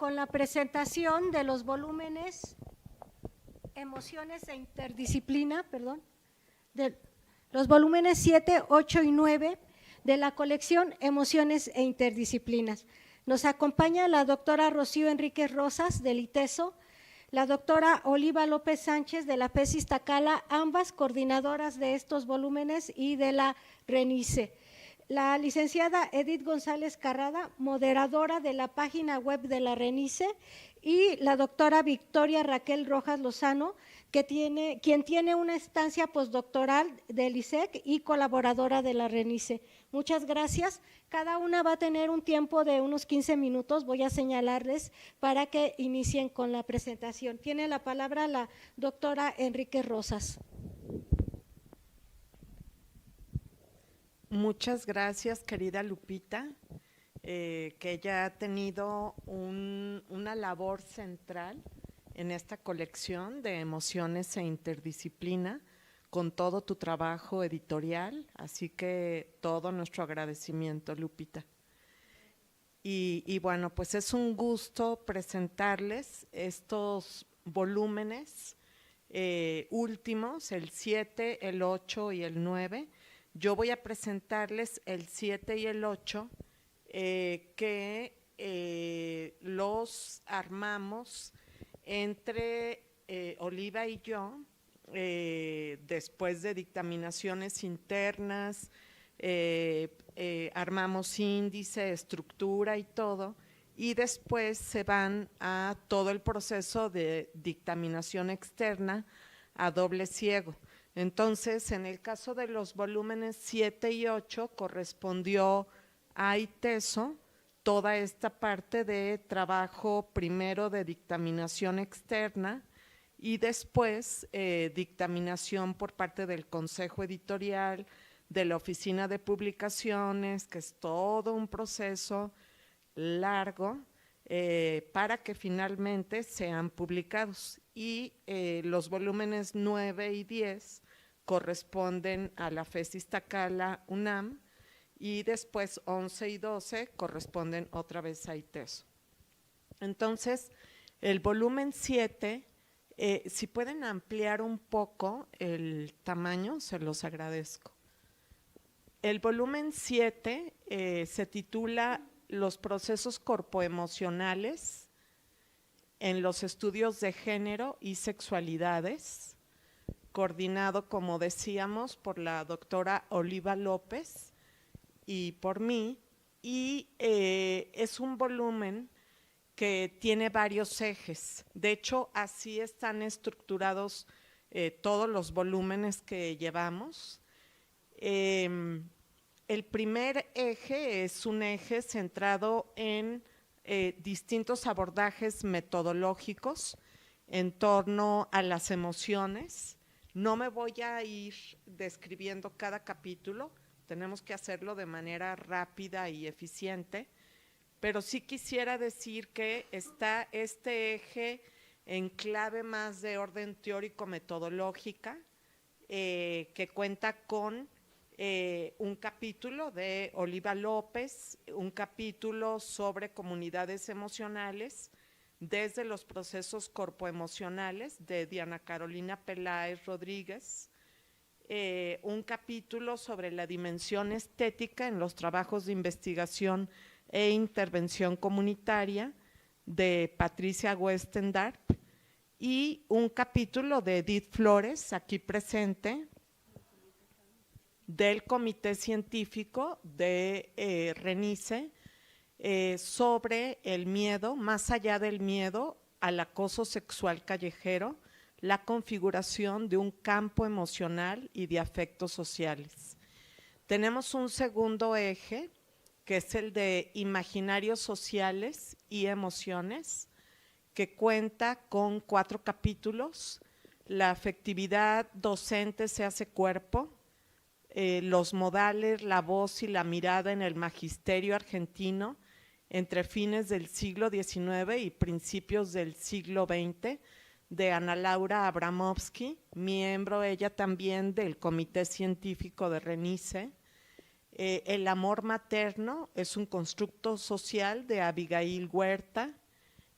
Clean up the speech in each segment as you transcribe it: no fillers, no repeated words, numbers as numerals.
con la presentación de los volúmenes Emociones e Interdisciplina, de los volúmenes 7, 8 y 9 de la colección Emociones e Interdisciplinas. Nos acompaña la doctora Rocío Enríquez Rosas del ITESO, la doctora Oliva López Sánchez de la FES Iztacala, ambas coordinadoras de estos volúmenes y de la RENICE. La licenciada Edith González Carrada, moderadora de la página web de la RENICE, y la doctora Victoria Raquel Rojas Lozano, quien tiene una estancia postdoctoral del ISEC y colaboradora de la RENICE. Muchas gracias. Cada una va a tener un tiempo de unos 15 minutos, voy a señalarles para que inicien con la presentación. Tiene la palabra la doctora Enríquez Rosas. Muchas gracias, querida Lupita, que ella ha tenido una labor central en esta colección de Emociones e Interdisciplina, con todo tu trabajo editorial, así que todo nuestro agradecimiento, Lupita. Y bueno, pues es un gusto presentarles estos volúmenes últimos, el 7, el 8 y el 9. Yo voy a presentarles el 7 y el 8, que los armamos entre Oliva y yo, después de dictaminaciones internas, armamos índice, estructura y todo, y después se van a todo el proceso de dictaminación externa a doble ciego. Entonces, en el caso de los volúmenes 7 y 8, correspondió a ITESO toda esta parte de trabajo primero de dictaminación externa y después dictaminación por parte del Consejo Editorial, de la Oficina de Publicaciones, que es todo un proceso largo para que finalmente sean publicados. Y los volúmenes 9 y 10 corresponden a la FES Iztacala UNAM y después 11 y 12 corresponden otra vez a ITESO. Entonces, el volumen 7, si pueden ampliar un poco el tamaño, se los agradezco. El volumen 7 se titula Los procesos corpoemocionales en los estudios de género y sexualidades, coordinado, como decíamos, por la doctora Oliva López y por mí, y es un volumen que tiene varios ejes. De hecho, así están estructurados todos los volúmenes que llevamos. El primer eje es un eje centrado en distintos abordajes metodológicos en torno a las emociones. No me voy a ir describiendo cada capítulo, tenemos que hacerlo de manera rápida y eficiente, pero sí quisiera decir que está este eje en clave más de orden teórico-metodológica, que cuenta con un capítulo de Oliva López, un capítulo sobre comunidades emocionales desde los procesos corpoemocionales de Diana Carolina Peláez Rodríguez, un capítulo sobre la dimensión estética en los trabajos de investigación e intervención comunitaria de Patricia Westendarp y un capítulo de Edith Flores, aquí presente, del Comité Científico de RENICE, sobre el miedo, más allá del miedo al acoso sexual callejero, la configuración de un campo emocional y de afectos sociales. Tenemos un segundo eje, que es el de imaginarios sociales y emociones, que cuenta con 4 capítulos: la afectividad docente se hace cuerpo, los modales, la voz y la mirada en el magisterio argentino entre fines del siglo XIX y principios del siglo XX, de Ana Laura Abramovsky, miembro ella también del Comité Científico de RENICE. El amor materno es un constructo social, de Abigail Huerta.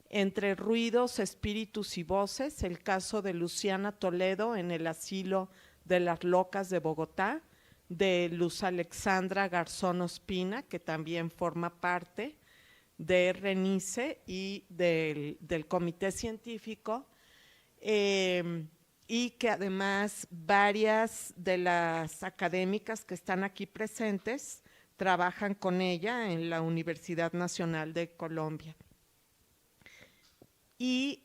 Entre ruidos, espíritus y voces, el caso de Luciana Toledo en el asilo de las Locas de Bogotá, de Luz Alexandra Garzón Ospina, que también forma parte de RENICE y del comité científico, y que además varias de las académicas que están aquí presentes trabajan con ella en la Universidad Nacional de Colombia. Y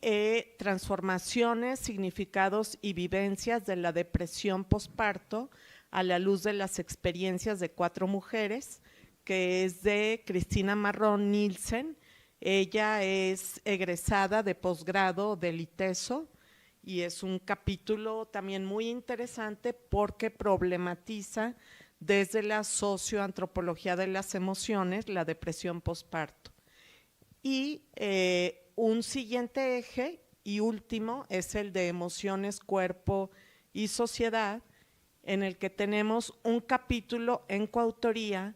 transformaciones, significados y vivencias de la depresión posparto a la luz de las experiencias de 4 mujeres, que es de Cristina Marrón Nielsen. Ella es egresada de posgrado del ITESO y es un capítulo también muy interesante porque problematiza desde la socioantropología de las emociones la depresión posparto. Y un siguiente eje y último es el de emociones, cuerpo y sociedad, en el que tenemos un capítulo en coautoría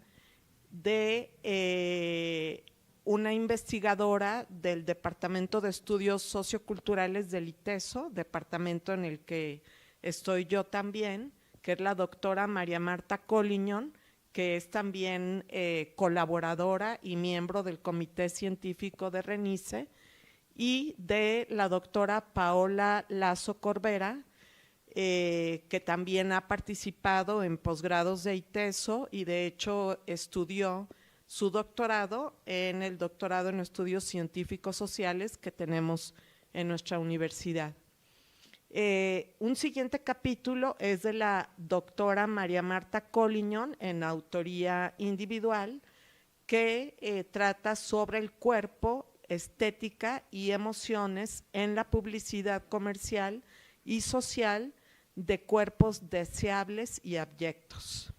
de una investigadora del Departamento de Estudios Socioculturales del ITESO, departamento en el que estoy yo también, que es la doctora María Marta Collignon, que es también colaboradora y miembro del Comité Científico de RENICE, y de la doctora Paola Lazo Corbera, que también ha participado en posgrados de ITESO y de hecho estudió su doctorado en el doctorado en estudios científicos sociales que tenemos en nuestra universidad. Un siguiente capítulo es de la doctora María Marta Collignon en autoría individual, que trata sobre el cuerpo, estética y emociones en la publicidad comercial y social de cuerpos deseables y abyectos.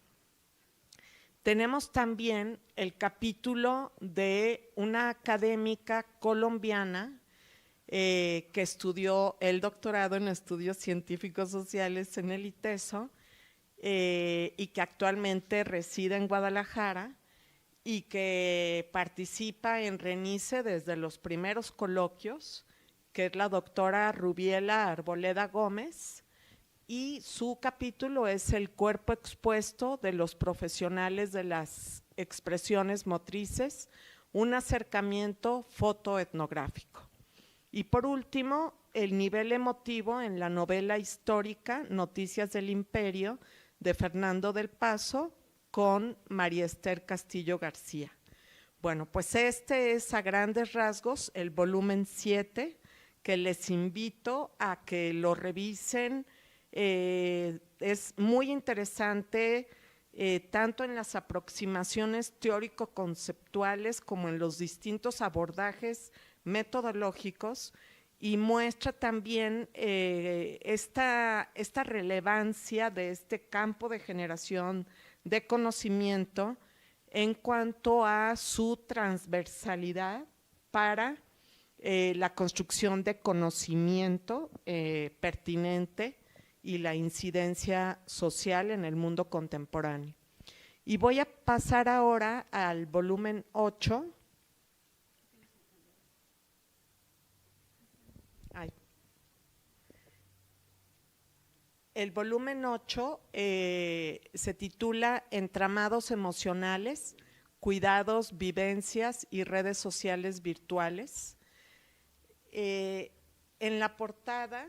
Tenemos también el capítulo de una académica colombiana que estudió el doctorado en estudios científicos sociales en el ITESO y que actualmente reside en Guadalajara y que participa en RENICE desde los primeros coloquios, que es la doctora Rubiela Arboleda Gómez, y su capítulo es el cuerpo expuesto de los profesionales de las expresiones motrices, un acercamiento fotoetnográfico. Y por último, el nivel emotivo en la novela histórica Noticias del Imperio de Fernando del Paso con María Esther Castillo García. Bueno, pues este es a grandes rasgos el volumen 7, que les invito a que lo revisen. Es muy interesante tanto en las aproximaciones teórico-conceptuales como en los distintos abordajes metodológicos y muestra también esta relevancia de este campo de generación de conocimiento en cuanto a su transversalidad para la construcción de conocimiento pertinente y la incidencia social en el mundo contemporáneo. Y voy a pasar ahora al volumen 8. El volumen 8 se titula Entramados emocionales, cuidados, vivencias y redes sociales virtuales. En la portada,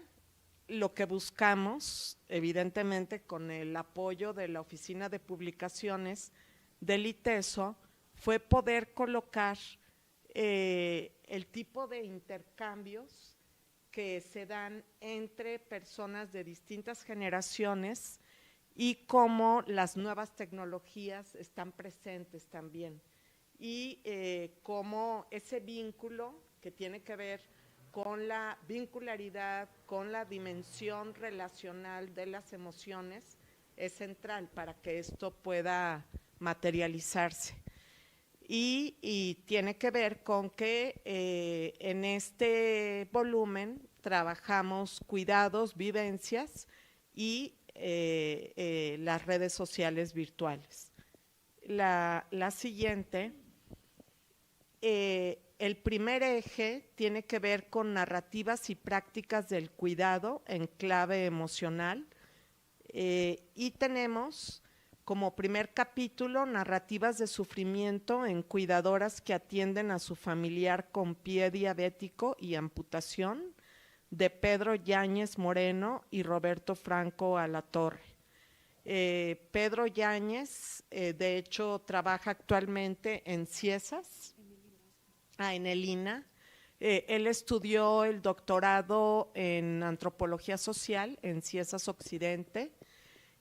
lo que buscamos, evidentemente con el apoyo de la Oficina de Publicaciones del ITESO, fue poder colocar el tipo de intercambios que se dan entre personas de distintas generaciones y cómo las nuevas tecnologías están presentes también. Y cómo ese vínculo que tiene que ver con la vincularidad, con la dimensión relacional de las emociones, es central para que esto pueda materializarse. Y tiene que ver con que en este volumen trabajamos cuidados, vivencias y las redes sociales virtuales. La siguiente el primer eje tiene que ver con narrativas y prácticas del cuidado en clave emocional, y tenemos como primer capítulo narrativas de sufrimiento en cuidadoras que atienden a su familiar con pie diabético y amputación, de Pedro Yáñez Moreno y Roberto Franco Alatorre. Pedro Yáñez, de hecho, trabaja actualmente en Ciesas, en el INA. Él estudió el doctorado en Antropología Social en Ciesas Occidente,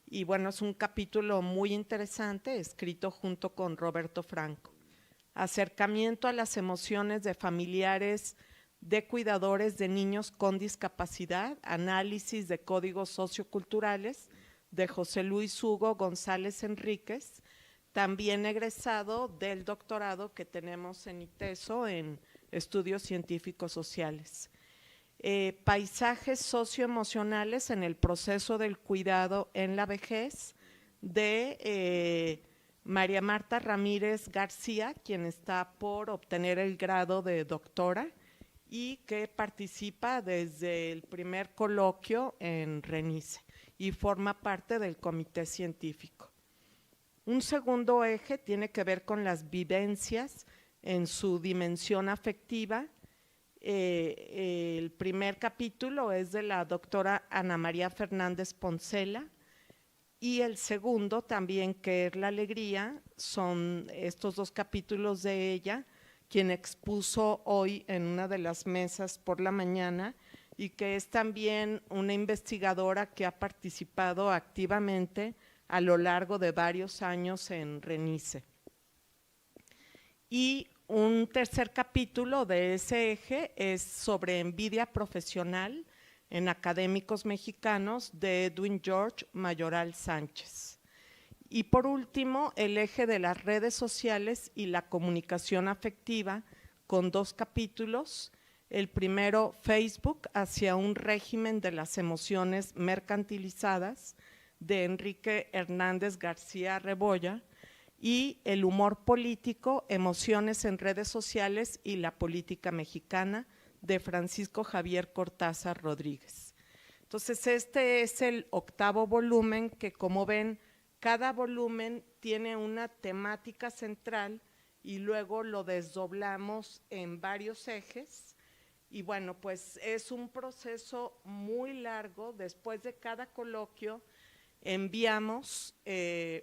y bueno, es un capítulo muy interesante, escrito junto con Roberto Franco. Acercamiento a las emociones de familiares de cuidadores de niños con discapacidad, análisis de códigos socioculturales, de José Luis Hugo González Enríquez, también egresado del doctorado que tenemos en ITESO en Estudios Científicos Sociales. Paisajes socioemocionales en el proceso del cuidado en la vejez, de María Marta Ramírez García, quien está por obtener el grado de doctora y que participa desde el primer coloquio en RENICE y forma parte del comité científico. Un segundo eje tiene que ver con las vivencias en su dimensión afectiva. El primer capítulo es de la doctora Ana María Fernández Poncela, y el segundo también, que es La Alegría, son estos dos capítulos de ella, quien expuso hoy en una de las mesas por la mañana, y que es también una investigadora que ha participado activamente a lo largo de varios años en RENICE. Y un tercer capítulo de ese eje es sobre envidia profesional en académicos mexicanos, de Edwin George Mayoral Sánchez. Y por último, el eje de las redes sociales y la comunicación afectiva, con dos capítulos. El primero, Facebook hacia un régimen de las emociones mercantilizadas, de Enrique Hernández García Rebolla, y el humor político, emociones en redes sociales y la política mexicana, de Francisco Javier Cortázar Rodríguez. Entonces, este es el octavo volumen, que como ven, cada volumen tiene una temática central y luego lo desdoblamos en varios ejes. Y bueno, pues es un proceso muy largo. Después de cada coloquio enviamos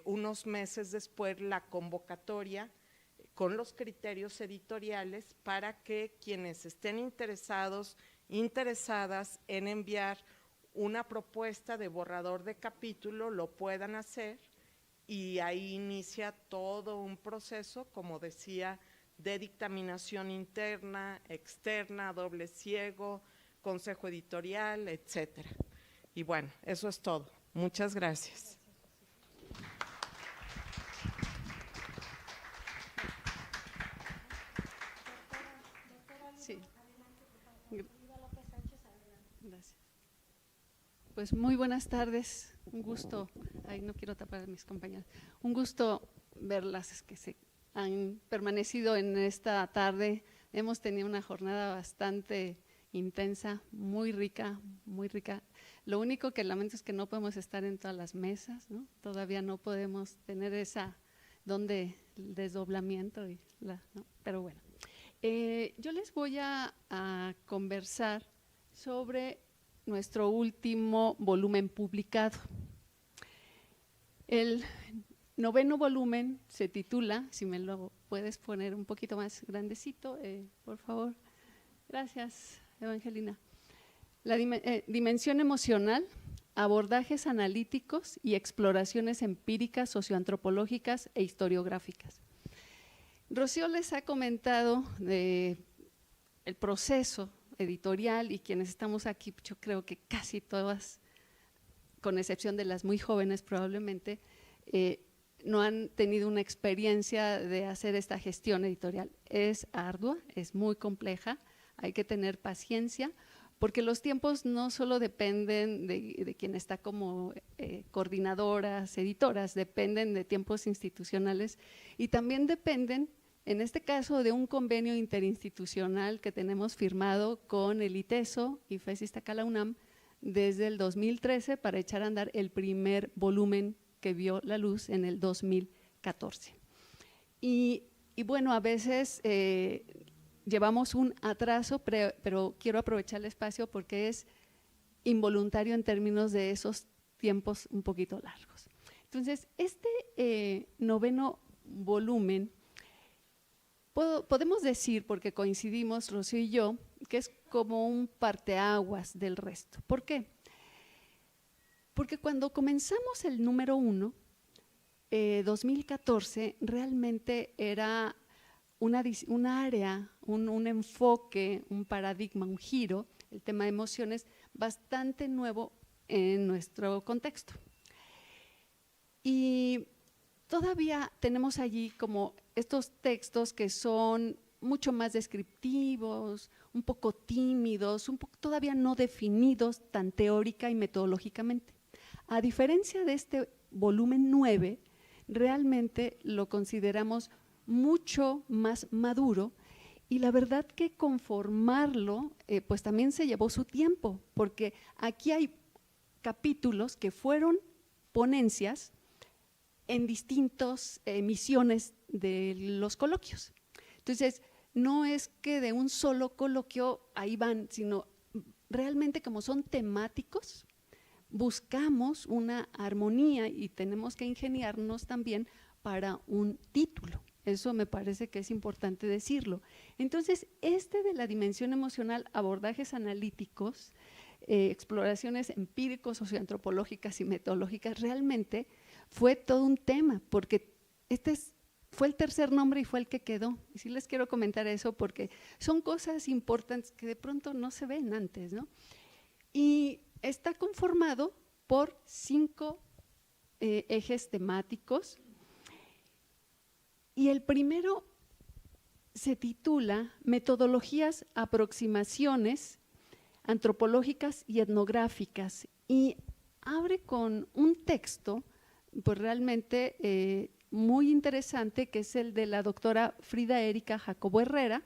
unos meses después la convocatoria con los criterios editoriales para que quienes estén interesadas en enviar una propuesta de borrador de capítulo lo puedan hacer, y ahí inicia todo un proceso, como decía, de dictaminación interna, externa, doble ciego, consejo editorial, etcétera. Y bueno, eso es todo. Muchas gracias. Sí. Gracias. Pues muy buenas tardes, un gusto, no quiero tapar a mis compañeras, un gusto verlas, es que se han permanecido en esta tarde. Hemos tenido una jornada bastante intensa, muy rica, muy rica. Lo único que lamento es que no podemos estar en todas las mesas, ¿no? Todavía no podemos tener esa donde el desdoblamiento, ¿no? Pero bueno. Yo les voy a conversar sobre nuestro último volumen publicado. El noveno volumen se titula, si me lo puedes poner un poquito más grandecito, por favor. Gracias, Evangelina. La dimensión emocional, abordajes analíticos y exploraciones empíricas, socioantropológicas e historiográficas. Rocío les ha comentado del proceso editorial, y quienes estamos aquí, yo creo que casi todas, con excepción de las muy jóvenes probablemente, no han tenido una experiencia de hacer esta gestión editorial. Es ardua, es muy compleja, hay que tener paciencia, porque los tiempos no solo dependen de quien está como coordinadoras, editoras, dependen de tiempos institucionales, y también dependen en este caso de un convenio interinstitucional que tenemos firmado con el ITESO y FES Iztacala UNAM desde el 2013 para echar a andar el primer volumen que vio la luz en el 2014. Y bueno, a veces llevamos un atraso, pero quiero aprovechar el espacio porque es involuntario en términos de esos tiempos un poquito largos. Entonces, este noveno volumen, podemos decir, porque coincidimos Rocío y yo, que es como un parteaguas del resto. ¿Por qué? Porque cuando comenzamos el número 1, 2014, realmente era un área, un enfoque, un paradigma, un giro, el tema de emociones, bastante nuevo en nuestro contexto. Y todavía tenemos allí como estos textos que son mucho más descriptivos, un poco tímidos, todavía no definidos tan teórica y metodológicamente. A diferencia de este volumen 9, realmente lo consideramos mucho más maduro y la verdad que conformarlo pues también se llevó su tiempo, porque aquí hay capítulos que fueron ponencias en distintas emisiones de los coloquios. Entonces, no es que de un solo coloquio ahí van, sino realmente como son temáticos, buscamos una armonía y tenemos que ingeniarnos también para un título. Eso me parece que es importante decirlo. Entonces, de la dimensión emocional, abordajes analíticos, exploraciones empíricos, socioantropológicas y metodológicas, realmente fue todo un tema, porque fue el tercer nombre y fue el que quedó. Y sí les quiero comentar eso porque son cosas importantes que de pronto no se ven antes, ¿no? Y está conformado por 5 ejes temáticos. Y el primero se titula Metodologías, aproximaciones antropológicas y etnográficas, y abre con un texto pues realmente muy interesante, que es el de la doctora Frida Erika Jacobo Herrera,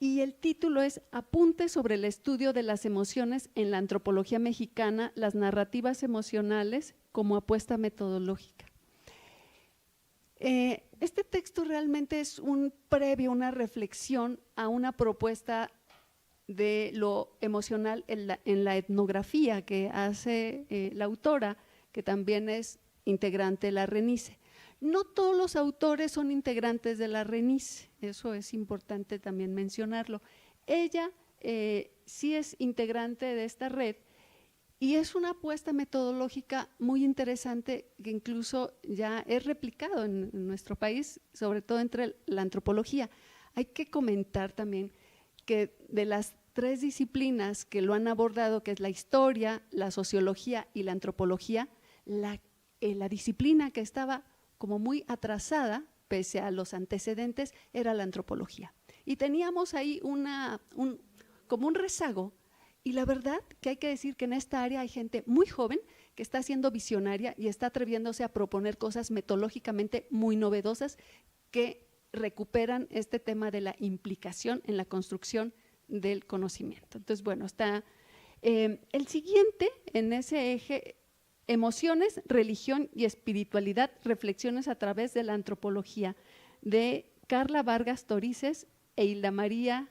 y el título es Apuntes sobre el estudio de las emociones en la antropología mexicana, las narrativas emocionales como apuesta metodológica. Este texto realmente es un previo, una reflexión a una propuesta de lo emocional en la etnografía que hace la autora, que también es integrante de la RENICE. No todos los autores son integrantes de la RENICE, eso es importante también mencionarlo. Ella sí es integrante de esta red y es una apuesta metodológica muy interesante que incluso ya es replicado en nuestro país, sobre todo entre la antropología. Hay que comentar también que de las 3 disciplinas que lo han abordado, que es la historia, la sociología y la antropología, la disciplina que estaba como muy atrasada, pese a los antecedentes, era la antropología. Y teníamos ahí como un rezago. Y la verdad que hay que decir que en esta área hay gente muy joven que está siendo visionaria y está atreviéndose a proponer cosas metodológicamente muy novedosas que recuperan este tema de la implicación en la construcción del conocimiento. Entonces, bueno, está el siguiente en ese eje, emociones, religión y espiritualidad, reflexiones a través de la antropología, de Carla Vargas Torices e Hilda María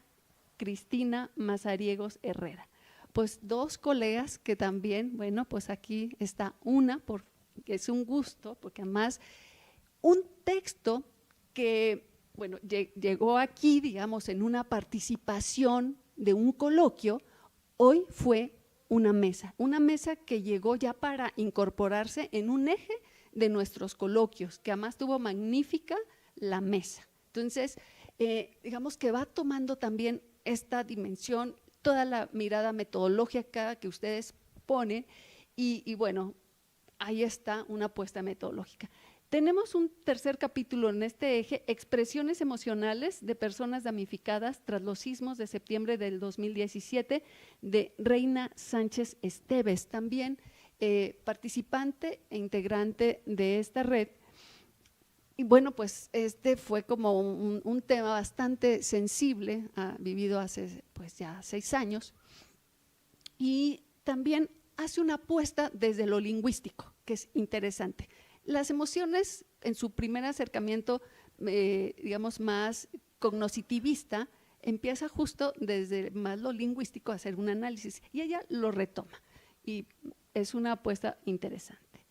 Cristina Mazariegos Herrera. Pues 2 colegas que también, bueno, pues aquí está una, porque es un gusto, porque además un texto que, bueno, llegó aquí, digamos, en una participación de un coloquio, hoy fue una mesa que llegó ya para incorporarse en un eje de nuestros coloquios, que además tuvo magnífica la mesa. Entonces, digamos que va tomando también esta dimensión, toda la mirada metodológica que ustedes ponen y bueno, ahí está una apuesta metodológica. Tenemos un tercer capítulo en este eje, expresiones emocionales de personas damnificadas tras los sismos de septiembre del 2017, de Reina Sánchez Esteves, también participante e integrante de esta red. Y bueno, pues este fue como un tema bastante sensible, vivido hace pues ya 6 años, y también hace una apuesta desde lo lingüístico, que es interesante. Las emociones, en su primer acercamiento, digamos, más cognitivista, empieza justo desde más lo lingüístico a hacer un análisis, y ella lo retoma, y es una apuesta interesante.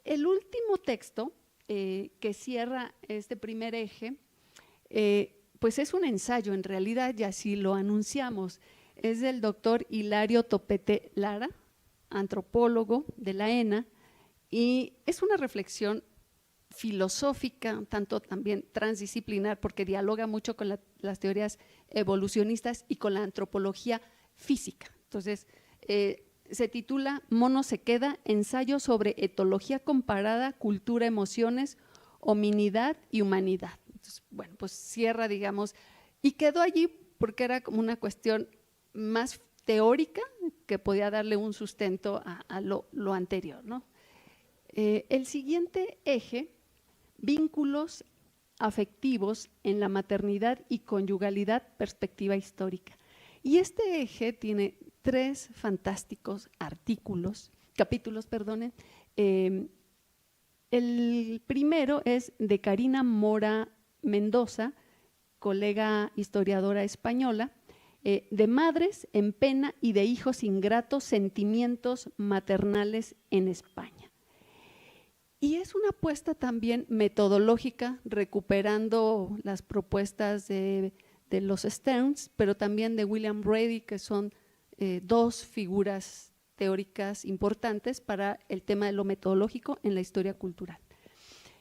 El último texto que cierra este primer eje, pues es un ensayo en realidad, y así lo anunciamos. Es del doctor Hilario Topete Lara, antropólogo de la ENA, y es una reflexión filosófica, tanto también transdisciplinar, porque dialoga mucho con las teorías evolucionistas y con la antropología física. Entonces, se titula Mono se queda, ensayo sobre etología comparada, cultura, emociones, hominidad y humanidad. Entonces, bueno, pues cierra, digamos, y quedó allí porque era como una cuestión más teórica que podía darle un sustento a lo anterior, ¿no? El siguiente eje, vínculos afectivos en la maternidad y conyugalidad, perspectiva histórica. Y este eje tiene 3 fantásticos capítulos. El primero es de Karina Mora Mendoza, colega historiadora española, de madres en pena y de hijos ingratos, sentimientos maternales en España. Y es una apuesta también metodológica, recuperando las propuestas de los Stearns, pero también de William Brady, que son 2 figuras teóricas importantes para el tema de lo metodológico en la historia cultural.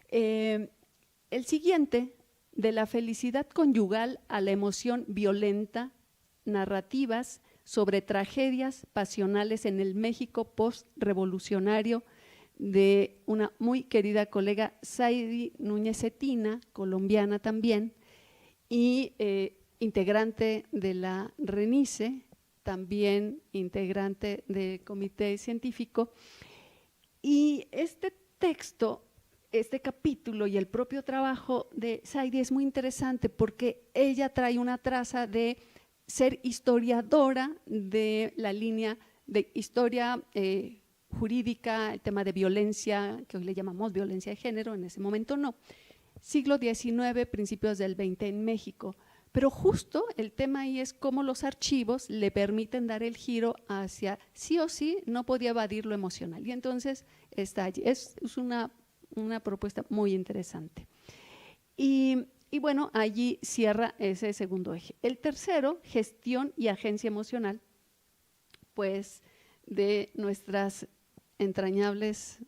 El siguiente, de la felicidad conyugal a la emoción violenta, narrativas sobre tragedias pasionales en el México post-revolucionario, de una muy querida colega, Saidi Núñez Cetina, colombiana también, y integrante de la RENICE, también integrante del comité científico. Y este texto, este capítulo y el propio trabajo de Saidi es muy interesante porque ella trae una traza de ser historiadora de la línea de historia jurídica, el tema de violencia, que hoy le llamamos violencia de género, en ese momento no, siglo XIX, principios del XX en México. Pero justo el tema ahí es cómo los archivos le permiten dar el giro hacia sí o sí, no podía evadir lo emocional. Y entonces está allí. Es una propuesta muy interesante. Y bueno, allí cierra ese segundo eje. El tercero, gestión y agencia emocional, pues de nuestras entrañables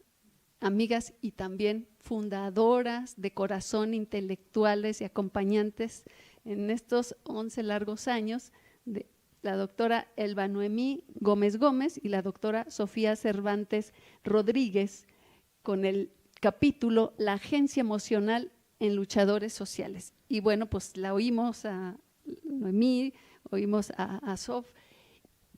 amigas y también fundadoras de corazón, intelectuales y acompañantes en estos 11 largos años, de la doctora Elba Noemí Gómez Gómez y la doctora Sofía Cervantes Rodríguez, con el capítulo La agencia emocional en luchadores sociales. Y bueno, pues la oímos a Noemí, oímos a Sof,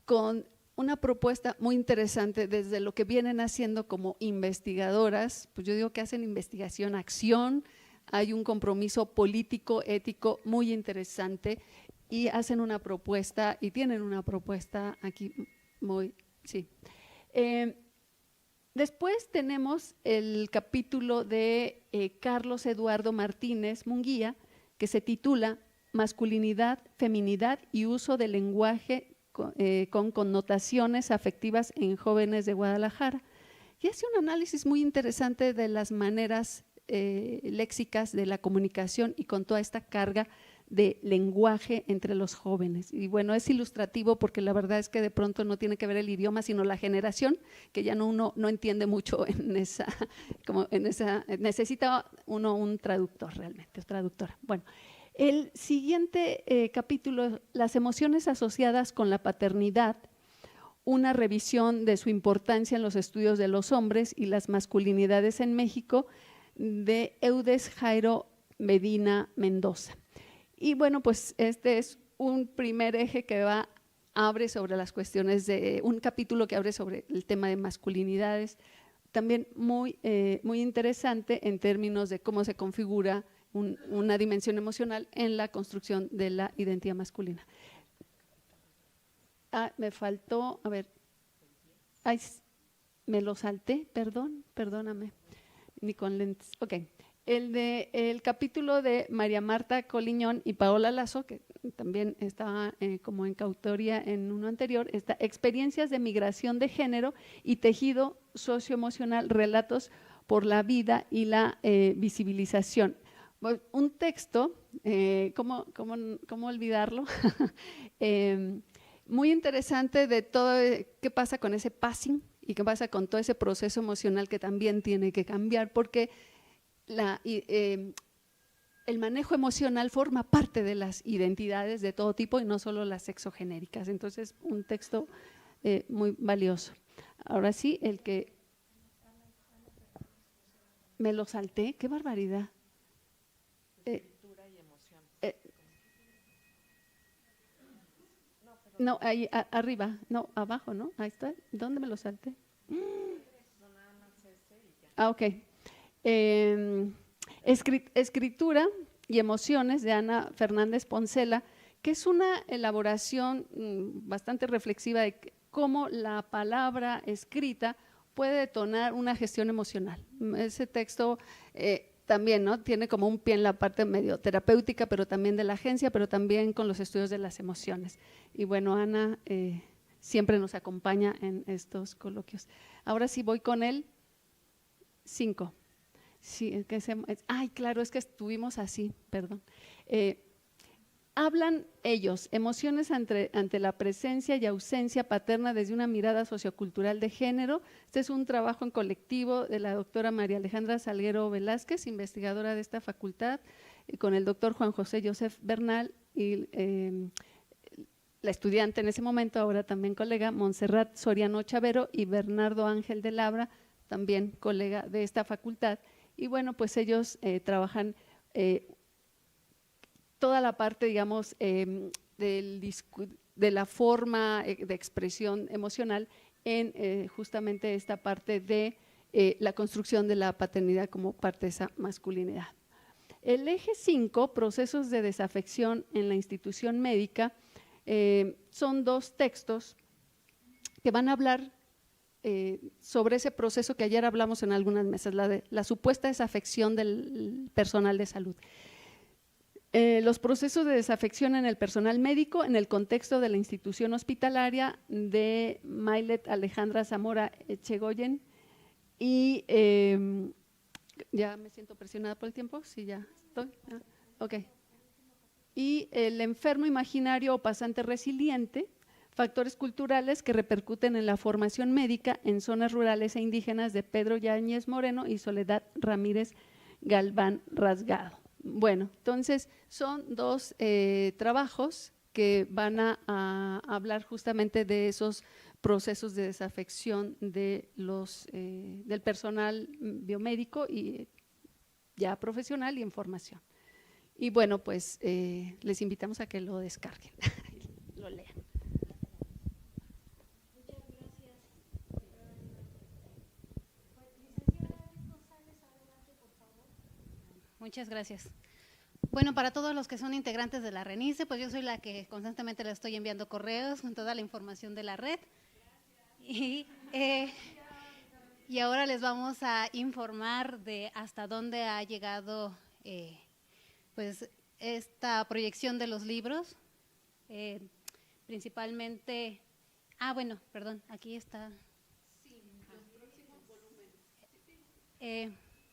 con una propuesta muy interesante desde lo que vienen haciendo como investigadoras. Pues yo digo que hacen investigación, acción, hay un compromiso político, ético muy interesante, y hacen una propuesta y tienen una propuesta aquí muy, sí. Después tenemos el capítulo de Carlos Eduardo Martínez Munguía, que se titula Masculinidad, Feminidad y uso del lenguaje con connotaciones afectivas en jóvenes de Guadalajara. Y hace un análisis muy interesante de las maneras léxicas de la comunicación y con toda esta carga de lenguaje entre los jóvenes. Y bueno, es ilustrativo porque la verdad es que de pronto no tiene que ver el idioma, sino la generación, que ya uno no entiende mucho necesita uno un traductor realmente, traductora. Bueno, el siguiente capítulo, las emociones asociadas con la paternidad, una revisión de su importancia en los estudios de los hombres y las masculinidades en México, de Eudes Jairo Medina Mendoza. Y bueno, pues este es un primer eje que abre sobre las cuestiones de un capítulo que abre sobre el tema de masculinidades, también muy interesante en términos de cómo se configura una dimensión emocional en la construcción de la identidad masculina. Me faltó, a ver, ay, me lo salté, perdóname, ni con lentes. Ok, el capítulo de María Marta Coliñón y Paola Lazo, que también estaba como en coautoría en uno anterior, está Experiencias de migración de género y tejido socioemocional, relatos por la vida y la visibilización. Un texto, ¿cómo olvidarlo? Muy interesante de todo qué pasa con ese passing y qué pasa con todo ese proceso emocional que también tiene que cambiar, porque el manejo emocional forma parte de las identidades de todo tipo y no solo las sexogenéricas. Entonces, un texto muy valioso. Ahora sí, el que me lo salté, qué barbaridad. No, ahí arriba, no, abajo, ¿no? Ahí está. ¿Dónde me lo salté? Ok. Escritura y emociones de Ana Fernández Poncela, que es una elaboración bastante reflexiva de cómo la palabra escrita puede detonar una gestión emocional. Ese texto también, ¿no? Tiene como un pie en la parte medio terapéutica, pero también de la agencia, pero también con los estudios de las emociones. Y bueno, Ana siempre nos acompaña en estos coloquios. Ahora sí voy con el 5. Sí, ay, claro, es que estuvimos así, perdón. Hablan ellos, emociones ante la presencia y ausencia paterna desde una mirada sociocultural de género. Este es un trabajo en colectivo de la doctora María Alejandra Salguero Velázquez, investigadora de esta facultad, con el doctor Juan José Joseph Bernal y la estudiante en ese momento, ahora también colega, Montserrat Soriano Chavero y Bernardo Ángel de Labra, también colega de esta facultad. Y bueno, pues ellos trabajan toda la parte, digamos, de la forma de expresión emocional en justamente esta parte de la construcción de la paternidad como parte de esa masculinidad. El eje 5, procesos de desafección en la institución médica, son 2 textos que van a hablar sobre ese proceso que ayer hablamos en algunas mesas, la supuesta desafección del personal de salud. Los procesos de desafección en el personal médico en el contexto de la institución hospitalaria de Maylet Alejandra Zamora Echegoyen y ya me siento presionada por el tiempo, sí, ya estoy, ok. Y el enfermo imaginario o pasante resiliente, factores culturales que repercuten en la formación médica en zonas rurales e indígenas de Pedro Yáñez Moreno y Soledad Ramírez Galván Rasgado. Bueno, entonces son 2 trabajos que van a hablar justamente de esos procesos de desafección de del personal biomédico y ya profesional y en formación. Y bueno, pues les invitamos a que lo descarguen, lo lean. Muchas gracias. Bueno, para todos los que son integrantes de la RENICE, pues yo soy la que constantemente les estoy enviando correos con toda la información de la red. Y ahora les vamos a informar de hasta dónde ha llegado pues esta proyección de los libros. Principalmente, bueno, perdón, aquí está.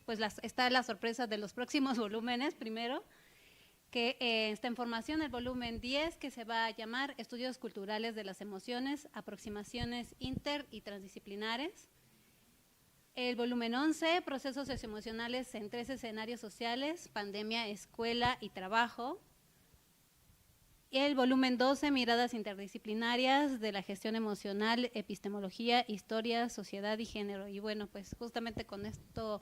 Pues está la sorpresa de los próximos volúmenes primero, que esta información, el volumen 10, que se va a llamar Estudios Culturales de las Emociones, Aproximaciones Inter y Transdisciplinares. El volumen 11, Procesos Socioemocionales en 3 escenarios sociales, pandemia, escuela y trabajo. El volumen 12, Miradas interdisciplinarias de la gestión emocional, epistemología, historia, sociedad y género. Y bueno, pues justamente con esto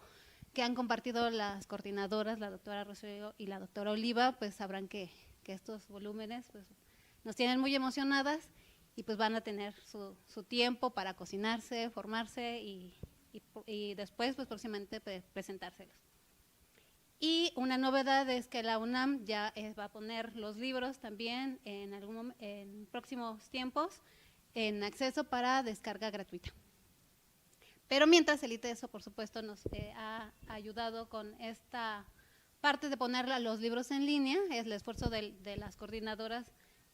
que han compartido las coordinadoras, la doctora Rosario y la doctora Oliva, pues sabrán que estos volúmenes pues, nos tienen muy emocionadas y pues van a tener su tiempo para cocinarse, formarse y y después, pues próximamente presentárselos. Y una novedad es que la UNAM ya va a poner los libros también en próximos tiempos en acceso para descarga gratuita. Pero mientras el ITESO, por supuesto, nos ha ayudado con esta parte de poner los libros en línea, es el esfuerzo de las coordinadoras,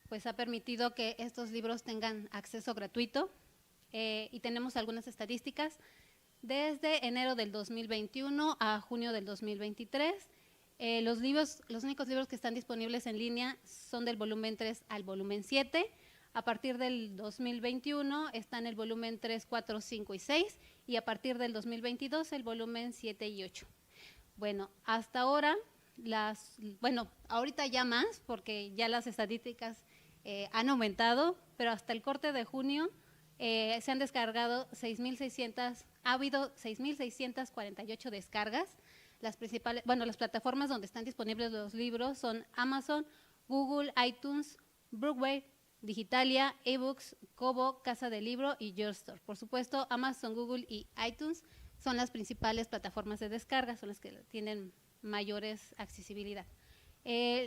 pues ha permitido que estos libros tengan acceso gratuito y tenemos algunas estadísticas. Desde enero del 2021 a junio del 2023, los únicos libros que están disponibles en línea son del volumen 3 al volumen 7. A partir del 2021 están el volumen 3, 4, 5 y 6 y a partir del 2022 el volumen 7 y 8. Bueno, hasta ahora, ahorita ya más porque ya las estadísticas han aumentado, pero hasta el corte de junio se han descargado 6,600, ha habido 6,648 descargas. Las plataformas donde están disponibles los libros son Amazon, Google, iTunes, Brookway, Digitalia, eBooks, Kobo, Casa del Libro y YourStore. Por supuesto, Amazon, Google y iTunes son las principales plataformas de descarga, son las que tienen mayores accesibilidad.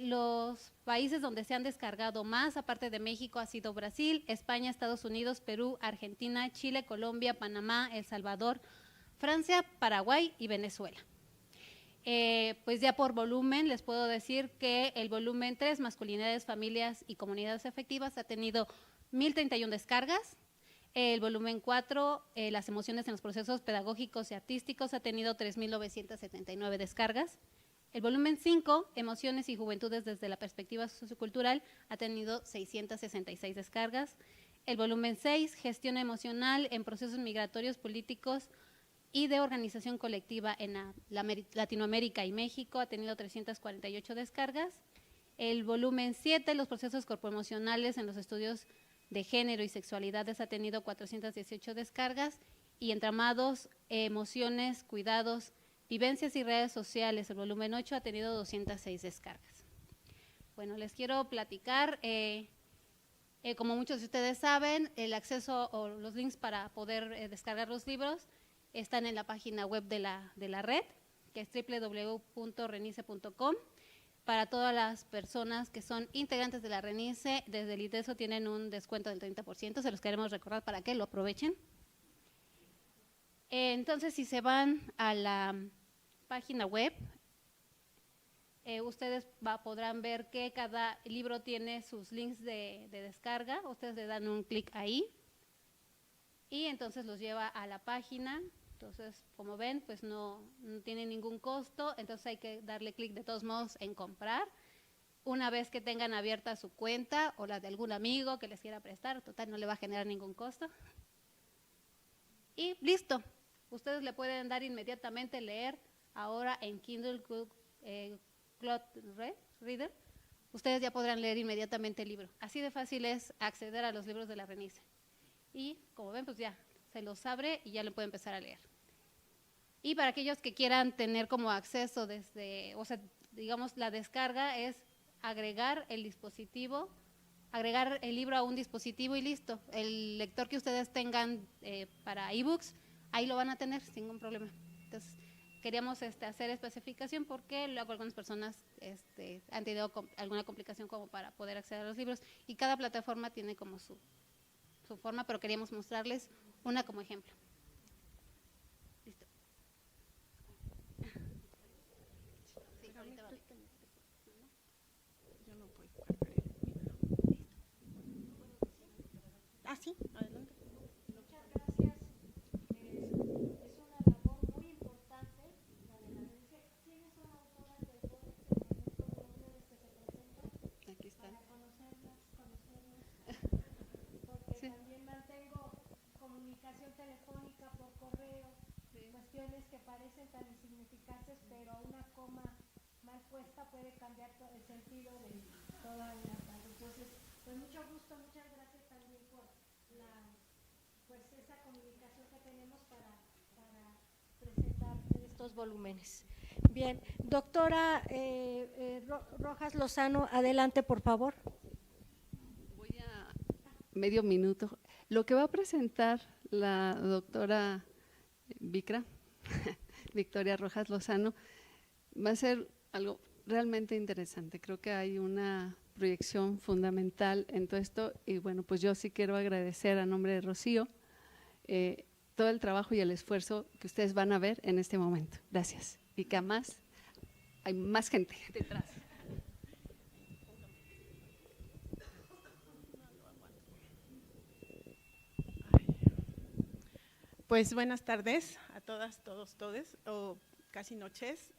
Los países donde se han descargado más, aparte de México, ha sido Brasil, España, Estados Unidos, Perú, Argentina, Chile, Colombia, Panamá, El Salvador, Francia, Paraguay y Venezuela. Pues ya por volumen les puedo decir que el volumen 3, Masculinidades, Familias y Comunidades Afectivas, ha tenido 1,031 descargas. El volumen 4, Las emociones en los procesos pedagógicos y artísticos, ha tenido 3,979 descargas. El volumen 5, Emociones y Juventudes desde la perspectiva sociocultural, ha tenido 666 descargas. El volumen 6, Gestión emocional en procesos migratorios, políticos y de organización colectiva en Latinoamérica y México, ha tenido 348 descargas. El volumen 7, Los procesos corpoemocionales en los estudios de género y sexualidades, ha tenido 418 descargas. Y Entramados, emociones, cuidados, vivencias y redes sociales, el volumen 8, ha tenido 206 descargas. Bueno, les quiero platicar, como muchos de ustedes saben, el acceso o los links para poder descargar los libros están en la página web de la red, que es www.renice.com. Para todas las personas que son integrantes de la RENICE, desde el ITESO tienen un descuento del 30%, se los queremos recordar para que lo aprovechen. Entonces, si se van a la página web, ustedes podrán ver que cada libro tiene sus links de descarga. Ustedes le dan un clic ahí y entonces los lleva a la página. Entonces, como ven, pues no tiene ningún costo, entonces hay que darle clic de todos modos en comprar. Una vez que tengan abierta su cuenta o la de algún amigo que les quiera prestar, total no le va a generar ningún costo. Y listo, ustedes le pueden dar inmediatamente leer ahora en Kindle Cloud Reader. Ustedes ya podrán leer inmediatamente el libro. Así de fácil es acceder a los libros de la RENICE. Y como ven, pues ya se los abre y ya lo pueden empezar a leer. Y para aquellos que quieran tener como acceso digamos, la descarga es agregar el dispositivo, agregar el libro a un dispositivo y listo. El lector que ustedes tengan para ebooks, ahí lo van a tener sin ningún problema. Entonces, queríamos hacer especificación porque luego algunas personas han tenido alguna complicación como para poder acceder a los libros y cada plataforma tiene como su forma, pero queríamos mostrarles una como ejemplo. Listo. Sí, ahorita va. Yo no puedo cargar el libro. Ah, sí, adelante. Muchas gracias. Es una labor muy importante la de la RENICE. ¿Quiénes son autoras de estos volúmenes que se presentan? Aquí están. Para conocernos, porque Sí. también mantengo comunicación telefónica por correo, cuestiones que parecen tan insignificantes, pero una coma mal puesta puede cambiar todo el sentido de toda una frase. Entonces, pues mucho gusto, muchas gracias también por esa comunicación que tenemos para presentar estos volúmenes. Bien, doctora Rojas Lozano, adelante, por favor. Voy a medio minuto. Lo que va a presentar la doctora Vicra, Victoria Rojas Lozano. Va a ser algo realmente interesante. Creo que hay una proyección fundamental en todo esto y bueno, pues yo sí quiero agradecer a nombre de Rocío todo el trabajo y el esfuerzo que ustedes van a ver en este momento. Gracias. Y que además hay más gente detrás. Pues buenas tardes a todas, todos, todes, o casi noches.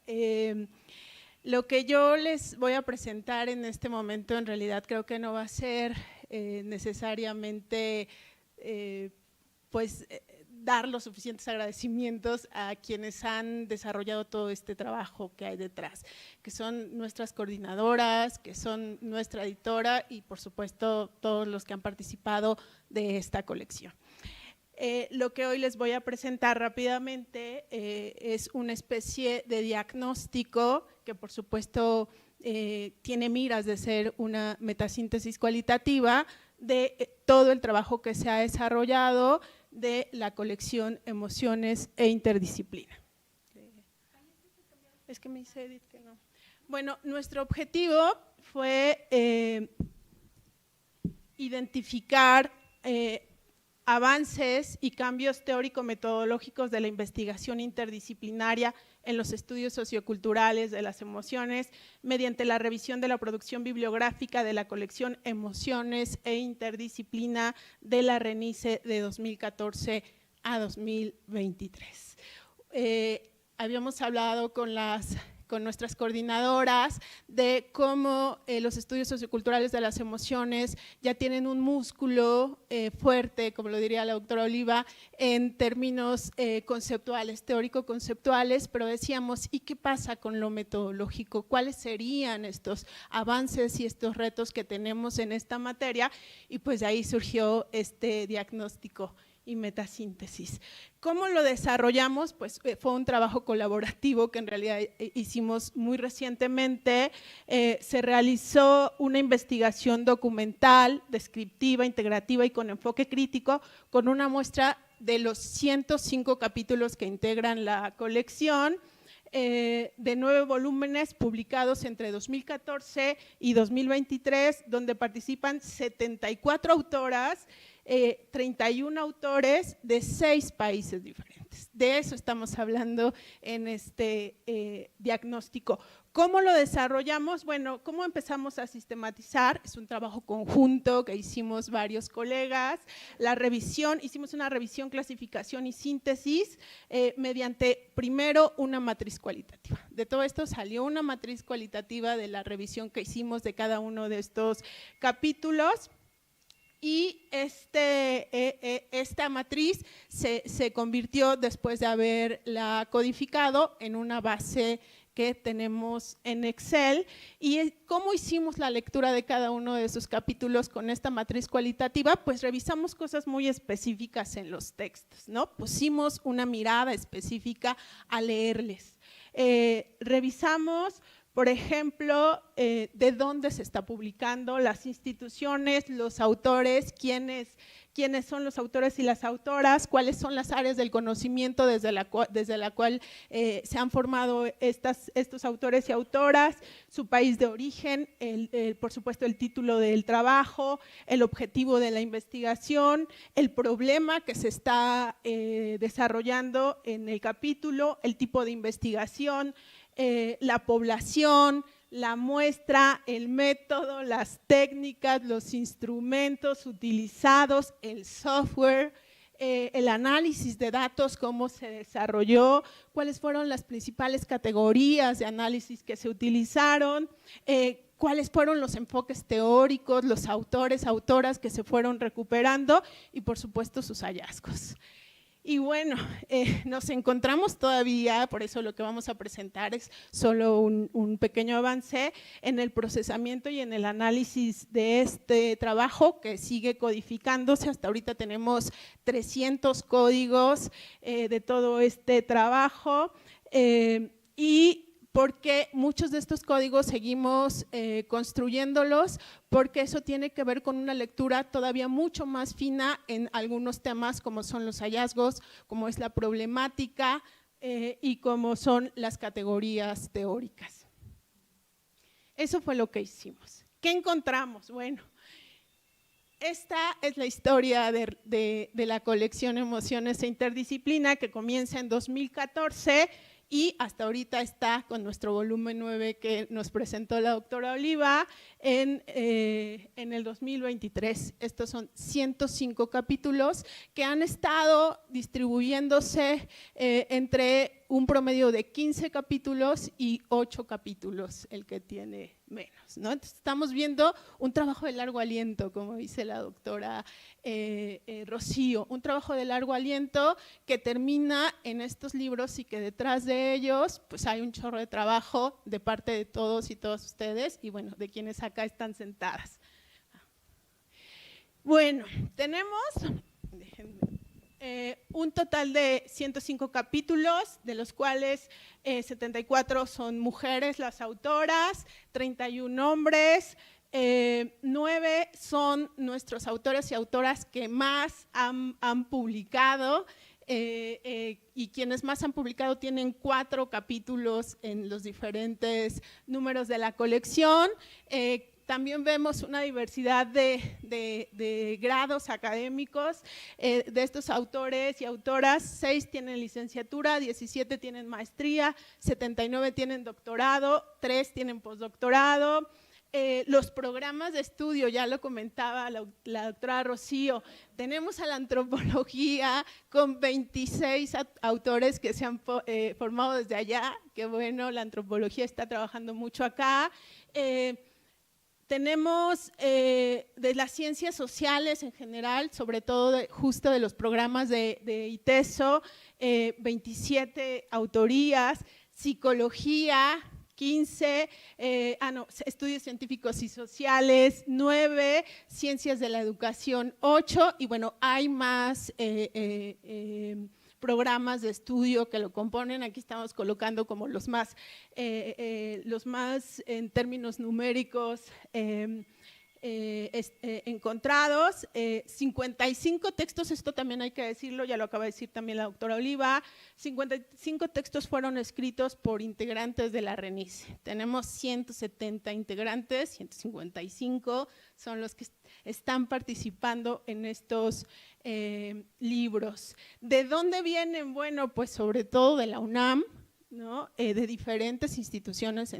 Lo que yo les voy a presentar en este momento en realidad creo que no va a ser necesariamente dar los suficientes agradecimientos a quienes han desarrollado todo este trabajo que hay detrás, que son nuestras coordinadoras, que son nuestra editora y por supuesto todos los que han participado de esta colección. Lo que hoy les voy a presentar rápidamente es una especie de diagnóstico que por supuesto tiene miras de ser una metasíntesis cualitativa de todo el trabajo que se ha desarrollado de la colección Emociones e Interdisciplina. Es que me dice Edith que no. Bueno, nuestro objetivo fue identificar avances y cambios teórico-metodológicos de la investigación interdisciplinaria en los estudios socioculturales de las emociones mediante la revisión de la producción bibliográfica de la colección Emociones e Interdisciplina de la RENICE de 2014 a 2023. Habíamos hablado con nuestras coordinadoras de cómo los estudios socioculturales de las emociones ya tienen un músculo fuerte, como lo diría la doctora Oliva, en términos conceptuales, teórico-conceptuales, pero decíamos, ¿y qué pasa con lo metodológico? ¿Cuáles serían estos avances y estos retos que tenemos en esta materia? Y pues de ahí surgió este diagnóstico y metasíntesis. ¿Cómo lo desarrollamos? Pues fue un trabajo colaborativo que en realidad hicimos muy recientemente. Se realizó una investigación documental, descriptiva, integrativa y con enfoque crítico con una muestra de los 105 capítulos que integran la colección, de 9 volúmenes publicados entre 2014 y 2023, donde participan 74 autoras, 31 autores de 6 países diferentes. De eso estamos hablando en este diagnóstico. ¿Cómo lo desarrollamos? Bueno, ¿cómo empezamos a sistematizar? Es un trabajo conjunto que hicimos varios colegas. La revisión, hicimos una revisión, clasificación y síntesis mediante primero una matriz cualitativa. De todo esto salió una matriz cualitativa de la revisión que hicimos de cada uno de estos capítulos. Y esta matriz se convirtió, después de haberla codificado, en una base que tenemos en Excel. ¿Y cómo hicimos la lectura de cada uno de esos capítulos con esta matriz cualitativa? Pues revisamos cosas muy específicas en los textos, ¿no? Pusimos una mirada específica a leerles. Revisamos, por ejemplo, de dónde se está publicando, las instituciones, los autores, quiénes son los autores y las autoras, cuáles son las áreas del conocimiento desde la cual se han formado estos autores y autoras, su país de origen, por supuesto el título del trabajo, el objetivo de la investigación, el problema que se está desarrollando en el capítulo, el tipo de investigación, la población, la muestra, el método, las técnicas, los instrumentos utilizados, el software, el análisis de datos, cómo se desarrolló, cuáles fueron las principales categorías de análisis que se utilizaron, cuáles fueron los enfoques teóricos, los autores, autoras que se fueron recuperando y por supuesto sus hallazgos. Y bueno, nos encontramos todavía, por eso lo que vamos a presentar es solo un pequeño avance en el procesamiento y en el análisis de este trabajo que sigue codificándose. Hasta ahorita tenemos 300 códigos de todo este trabajo y porque muchos de estos códigos seguimos construyéndolos, porque eso tiene que ver con una lectura todavía mucho más fina en algunos temas como son los hallazgos, como es la problemática y como son las categorías teóricas. Eso fue lo que hicimos. ¿Qué encontramos? Bueno, esta es la historia de la colección Emociones e Interdisciplina, que comienza en 2014 y hasta ahorita está con nuestro volumen 9 que nos presentó la doctora Oliva en el 2023. Estos son 105 capítulos que han estado distribuyéndose entre un promedio de 15 capítulos y 8 capítulos, el que tiene menos, ¿no? Entonces, estamos viendo un trabajo de largo aliento, como dice la doctora Rocío, un trabajo de largo aliento que termina en estos libros y que detrás de ellos pues hay un chorro de trabajo de parte de todos y todas ustedes y bueno, de quienes acá están sentadas. Bueno, tenemos un total de 105 capítulos, de los cuales 74 son mujeres las autoras, 31 hombres, 9 son nuestros autores y autoras que más han publicado y quienes más han publicado tienen 4 capítulos en los diferentes números de la colección. También vemos una diversidad de grados académicos de estos autores y autoras. 6 tienen licenciatura, 17 tienen maestría, 79 tienen doctorado, 3 tienen postdoctorado. Los programas de estudio, ya lo comentaba la doctora Rocío, tenemos a la antropología con 26 autores que se han formado desde allá, que bueno, la antropología está trabajando mucho acá. Tenemos de las ciencias sociales en general, sobre todo justo de los programas de ITESO, 27 autorías, psicología, 15, estudios científicos y sociales, 9, ciencias de la educación, 8, y bueno, hay más programas de estudio que lo componen. Aquí estamos colocando como los más en términos numéricos encontrados, 55 textos, esto también hay que decirlo, ya lo acaba de decir también la doctora Oliva, 55 textos fueron escritos por integrantes de la RENICE. Tenemos 170 integrantes, 155 son los que están participando en estos libros. ¿De dónde vienen? Bueno, pues sobre todo de la UNAM, ¿no? De diferentes instituciones,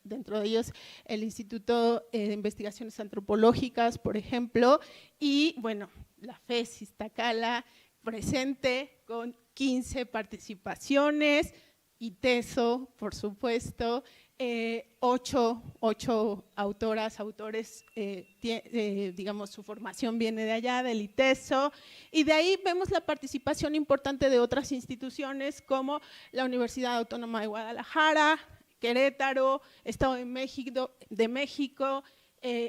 dentro de ellos el Instituto de Investigaciones Antropológicas, por ejemplo, y bueno, la FES Iztacala presente con 15 participaciones, ITESO, por supuesto, 8 autoras, autores, digamos, su formación viene de allá, del ITESO, y de ahí vemos la participación importante de otras instituciones como la Universidad Autónoma de Guadalajara, Querétaro, Estado de México,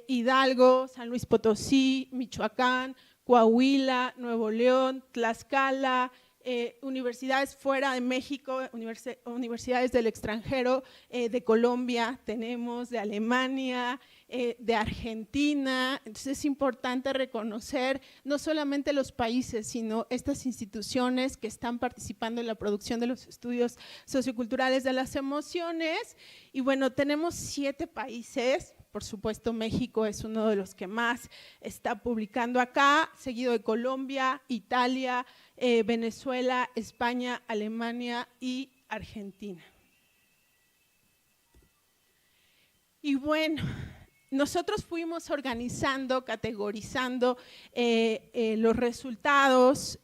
Hidalgo, San Luis Potosí, Michoacán, Coahuila, Nuevo León, Tlaxcala, universidades fuera de México, universidades del extranjero, de Colombia tenemos, de Alemania, de Argentina. Entonces es importante reconocer no solamente los países, sino estas instituciones que están participando en la producción de los estudios socioculturales de las emociones. Y bueno, tenemos 7 países. Por supuesto, México es uno de los que más está publicando acá, seguido de Colombia, Italia, Venezuela, España, Alemania y Argentina. Y bueno, nosotros fuimos organizando, categorizando los resultados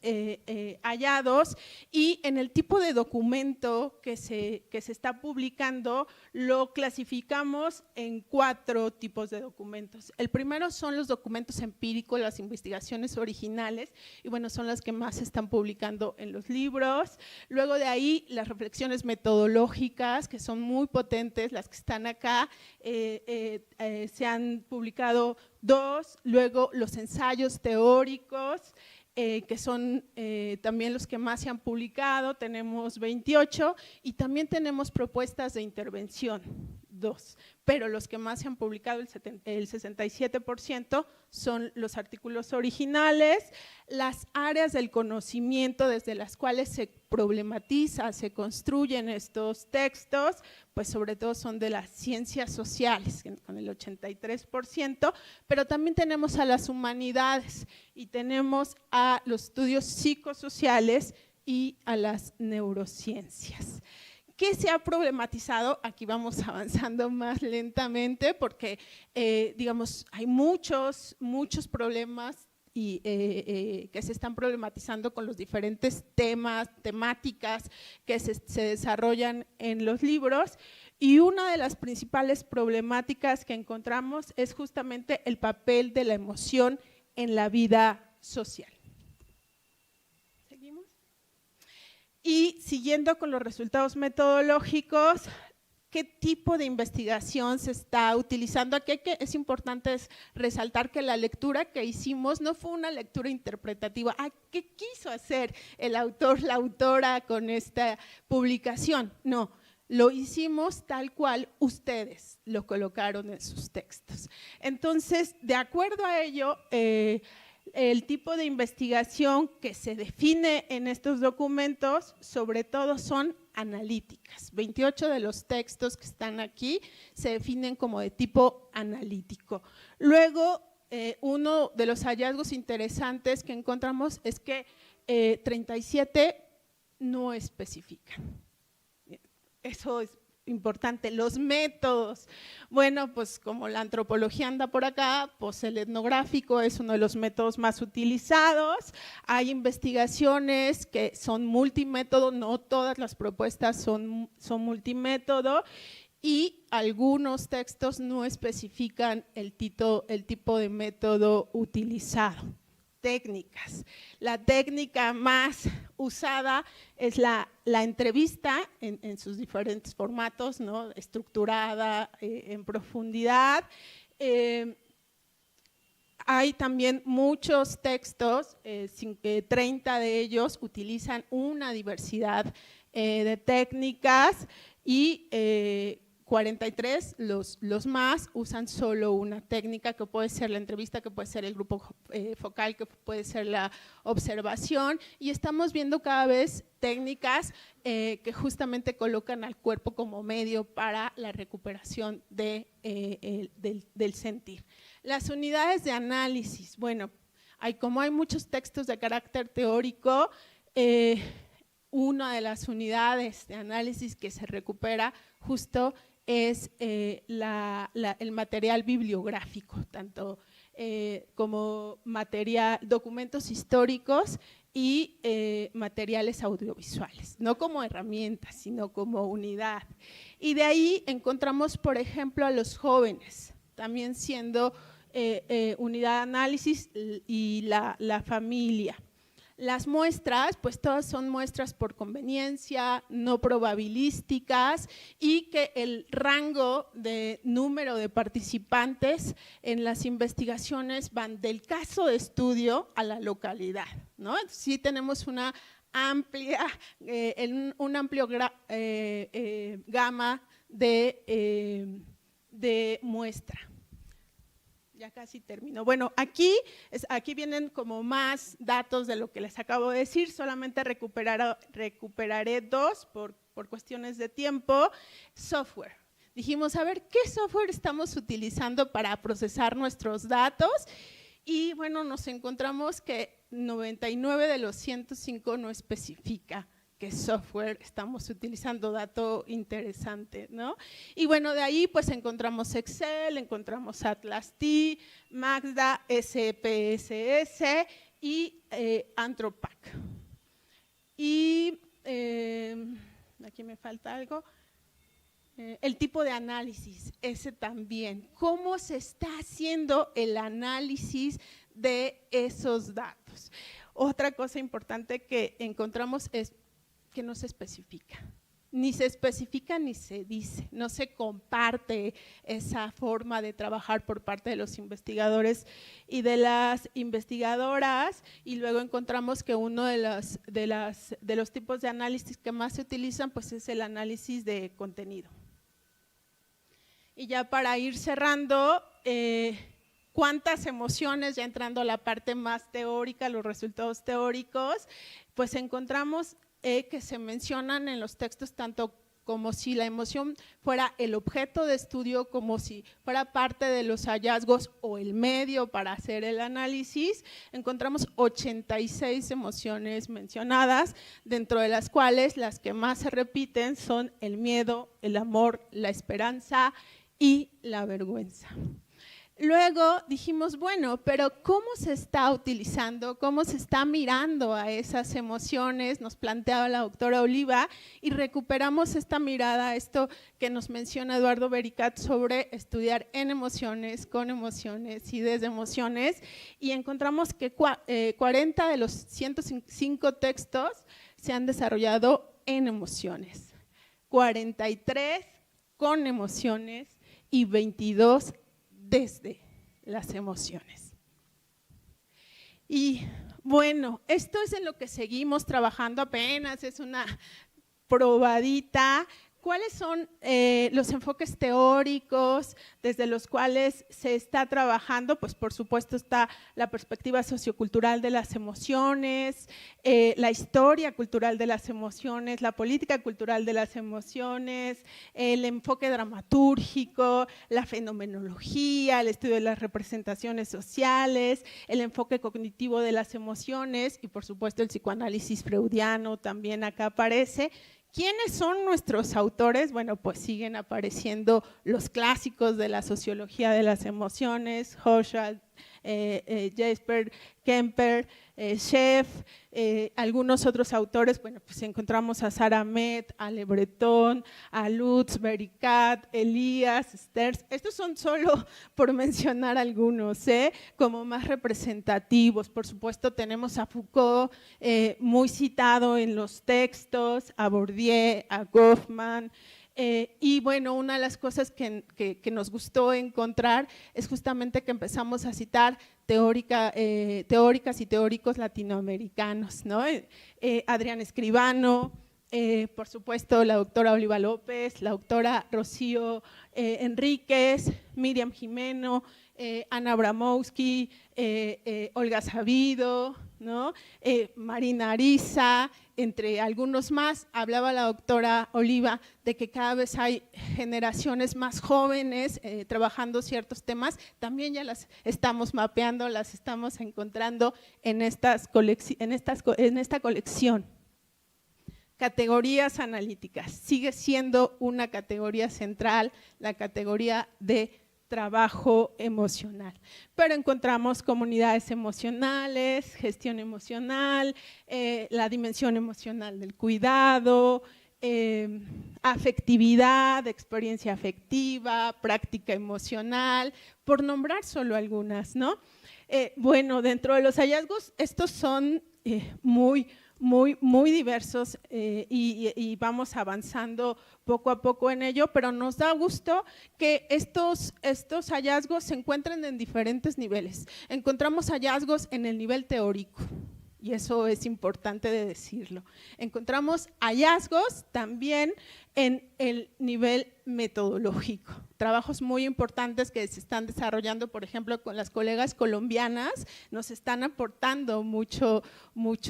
hallados, y en el tipo de documento que se está publicando lo clasificamos en 4 tipos de documentos. El primero son los documentos empíricos, las investigaciones originales, y bueno, son las que más se están publicando en los libros. Luego de ahí las reflexiones metodológicas, que son muy potentes, las que están acá, se han publicado 2, luego los ensayos teóricos, que son también los que más se han publicado, tenemos 28, y también tenemos propuestas de intervención, 2, pero los que más se han publicado, el 67%, son los artículos originales, las áreas del conocimiento desde las cuales se problematiza, se construyen estos textos, pues sobre todo son de las ciencias sociales, con el 83%, pero también tenemos a las humanidades y tenemos a los estudios psicosociales y a las neurociencias. ¿Qué se ha problematizado? Aquí vamos avanzando más lentamente porque, digamos, hay muchos problemas y, que se están problematizando con los diferentes temáticas que se desarrollan en los libros, y una de las principales problemáticas que encontramos es justamente el papel de la emoción en la vida social. ¿Seguimos? Y siguiendo con los resultados metodológicos, ¿qué tipo de investigación se está utilizando? Aquí es importante resaltar que la lectura que hicimos no fue una lectura interpretativa. ¿Qué quiso hacer el autor, la autora con esta publicación? No, lo hicimos tal cual ustedes lo colocaron en sus textos. Entonces, de acuerdo a ello, el tipo de investigación que se define en estos documentos, sobre todo son analíticas. 28 de los textos que están aquí se definen como de tipo analítico. Luego, uno de los hallazgos interesantes que encontramos es que 37 no especifican. Eso es importante. Los métodos, bueno, pues como la antropología anda por acá, pues el etnográfico es uno de los métodos más utilizados. Hay investigaciones que son multimétodo, no todas las propuestas son multimétodo, y algunos textos no especifican el tipo de método utilizado. Técnicas. La técnica más usada es la entrevista en sus diferentes formatos, ¿no? Estructurada, en profundidad. Hay también muchos textos, 30 de ellos utilizan una diversidad de técnicas, y 43, los más, usan solo una técnica, que puede ser la entrevista, que puede ser el grupo focal, que puede ser la observación, y estamos viendo cada vez técnicas que justamente colocan al cuerpo como medio para la recuperación del sentir. Las unidades de análisis, bueno, como hay muchos textos de carácter teórico, una de las unidades de análisis que se recupera justo es el material bibliográfico, tanto como documentos históricos y materiales audiovisuales, no como herramientas, sino como unidad. Y de ahí encontramos, por ejemplo, a los jóvenes, también siendo unidad de análisis, y la familia. Las muestras, pues todas son muestras por conveniencia, no probabilísticas, y que el rango de número de participantes en las investigaciones van del caso de estudio a la localidad, ¿no? Sí tenemos una amplia, un amplio gama de muestra. Ya casi termino. Bueno, aquí vienen como más datos de lo que les acabo de decir, solamente recuperaré dos por cuestiones de tiempo. Software. Dijimos, a ver, ¿qué software estamos utilizando para procesar nuestros datos? Y bueno, nos encontramos que 99 de los 105 no especifica qué software estamos utilizando, dato interesante, ¿no? Y bueno, de ahí pues encontramos Excel, encontramos Atlas T, Maxda, SPSS y Anthropac. Y aquí me falta algo. El tipo de análisis, ese también. ¿Cómo se está haciendo el análisis de esos datos? Otra cosa importante que encontramos es que no se especifica. ni se especifica ni se dice, no se comparte esa forma de trabajar por parte de los investigadores y de las investigadoras, y luego encontramos que uno de los tipos de análisis que más se utilizan pues es el análisis de contenido. Y ya para ir cerrando, ¿cuántas emociones? Ya entrando a la parte más teórica, los resultados teóricos, pues encontramos que se mencionan en los textos tanto como si la emoción fuera el objeto de estudio, como si fuera parte de los hallazgos o el medio para hacer el análisis. Encontramos 86 emociones mencionadas, dentro de las cuales las que más se repiten son el miedo, el amor, la esperanza y la vergüenza. Luego dijimos, bueno, pero ¿cómo se está utilizando, cómo se está mirando a esas emociones? Nos planteaba la doctora Oliva y recuperamos esta mirada, esto que nos menciona Eduardo Bericat sobre estudiar en emociones, con emociones y desde emociones, y encontramos que 40 de los 105 textos se han desarrollado en emociones, 43 con emociones y 22 desde las emociones. Y bueno, esto es en lo que seguimos trabajando apenas, es una probadita. ¿Cuáles son los enfoques teóricos desde los cuales se está trabajando? Pues por supuesto está la perspectiva sociocultural de las emociones, la historia cultural de las emociones, la política cultural de las emociones, el enfoque dramatúrgico, la fenomenología, el estudio de las representaciones sociales, el enfoque cognitivo de las emociones y por supuesto el psicoanálisis freudiano también acá aparece. ¿Quiénes son nuestros autores? Bueno, pues siguen apareciendo los clásicos de la sociología de las emociones, Hochschild, Jesper, Kemper, Scheff, algunos otros autores. Bueno, pues encontramos a Sarah Met, a Le Breton, a Lutz, Bericat, Elías, Sterz. Estos son solo por mencionar algunos, como más representativos. Por supuesto tenemos a Foucault, muy citado en los textos, a Bourdieu, a Goffman. Y bueno, una de las cosas que nos gustó encontrar es justamente que empezamos a citar teóricas y teóricos latinoamericanos, ¿no? Adrián Escribano, por supuesto la doctora Oliva López, la doctora Rocío Enríquez, Miriam Jimeno, Ana Abramowski, Olga Sabido, ¿no? Marina Ariza, entre algunos más. Hablaba la doctora Oliva de que cada vez hay generaciones más jóvenes trabajando ciertos temas, también ya las estamos mapeando, las estamos encontrando en esta colección. Categorías analíticas, sigue siendo una categoría central, la categoría de trabajo emocional, pero encontramos comunidades emocionales, gestión emocional, la dimensión emocional del cuidado, afectividad, experiencia afectiva, práctica emocional, por nombrar solo algunas, ¿no? Bueno, dentro de los hallazgos, estos son muy diversos y vamos avanzando poco a poco en ello, pero nos da gusto que estos hallazgos se encuentren en diferentes niveles. Encontramos hallazgos en el nivel teórico, y eso es importante de decirlo. Encontramos hallazgos también en el nivel metodológico, trabajos muy importantes que se están desarrollando, por ejemplo, con las colegas colombianas, nos están aportando mucho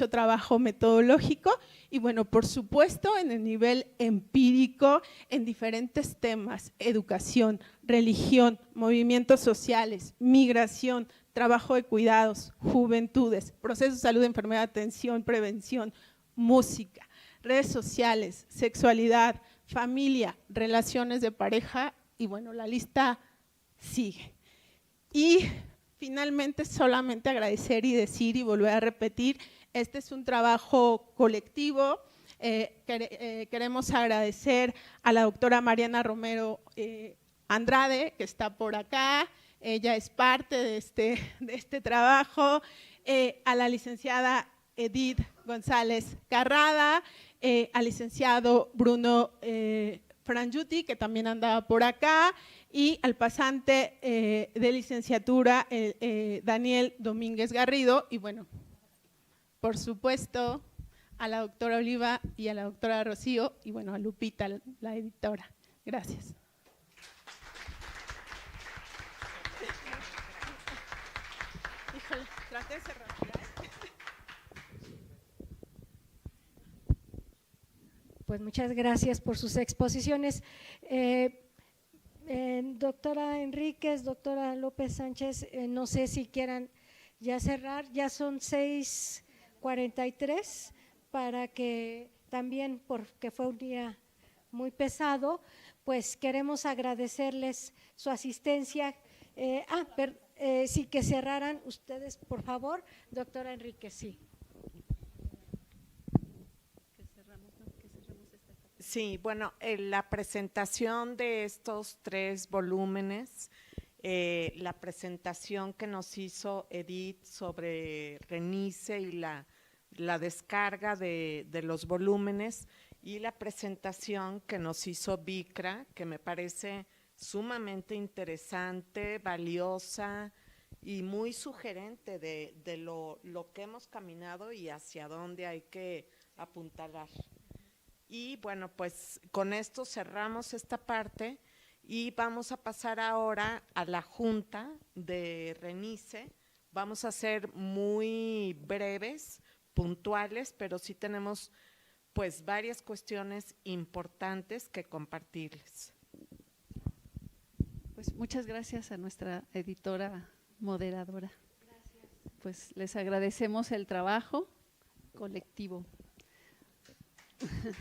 trabajo metodológico y bueno, por supuesto, en el nivel empírico, en diferentes temas, educación, religión, movimientos sociales, migración, trabajo de cuidados, juventudes, procesos de salud, enfermedad, atención, prevención, música, redes sociales, sexualidad, familia, relaciones de pareja y bueno, la lista sigue. Y finalmente solamente agradecer y decir y volver a repetir, este es un trabajo colectivo, queremos agradecer a la doctora Mariana Romero Andrade, que está por acá, ella es parte de este trabajo, a la licenciada Edith González Carrada, al licenciado Bruno Frangiuti, que también andaba por acá, y al pasante de licenciatura, Daniel Domínguez Garrido, y bueno, por supuesto, a la doctora Oliva y a la doctora Rocío, y bueno, a Lupita, la editora. Gracias. Híjole, traté de cerrar. Pues muchas gracias por sus exposiciones. Doctora Enríquez, doctora López Sánchez, no sé si quieran ya cerrar, ya son 6:43, para que también, porque fue un día muy pesado, pues queremos agradecerles su asistencia. Sí, que cerraran ustedes, por favor. Doctora Enríquez, sí. Sí, bueno, la presentación de estos 3 volúmenes, la presentación que nos hizo Edith sobre Renice y la descarga de los volúmenes, y la presentación que nos hizo Vicra, que me parece sumamente interesante, valiosa y muy sugerente de lo que hemos caminado y hacia dónde hay que apuntalar. Y bueno, pues con esto cerramos esta parte y vamos a pasar ahora a la junta de Renice. Vamos a ser muy breves, puntuales, pero sí tenemos pues varias cuestiones importantes que compartirles. Pues muchas gracias a nuestra editora moderadora. Gracias. Pues les agradecemos el trabajo colectivo. Gracias.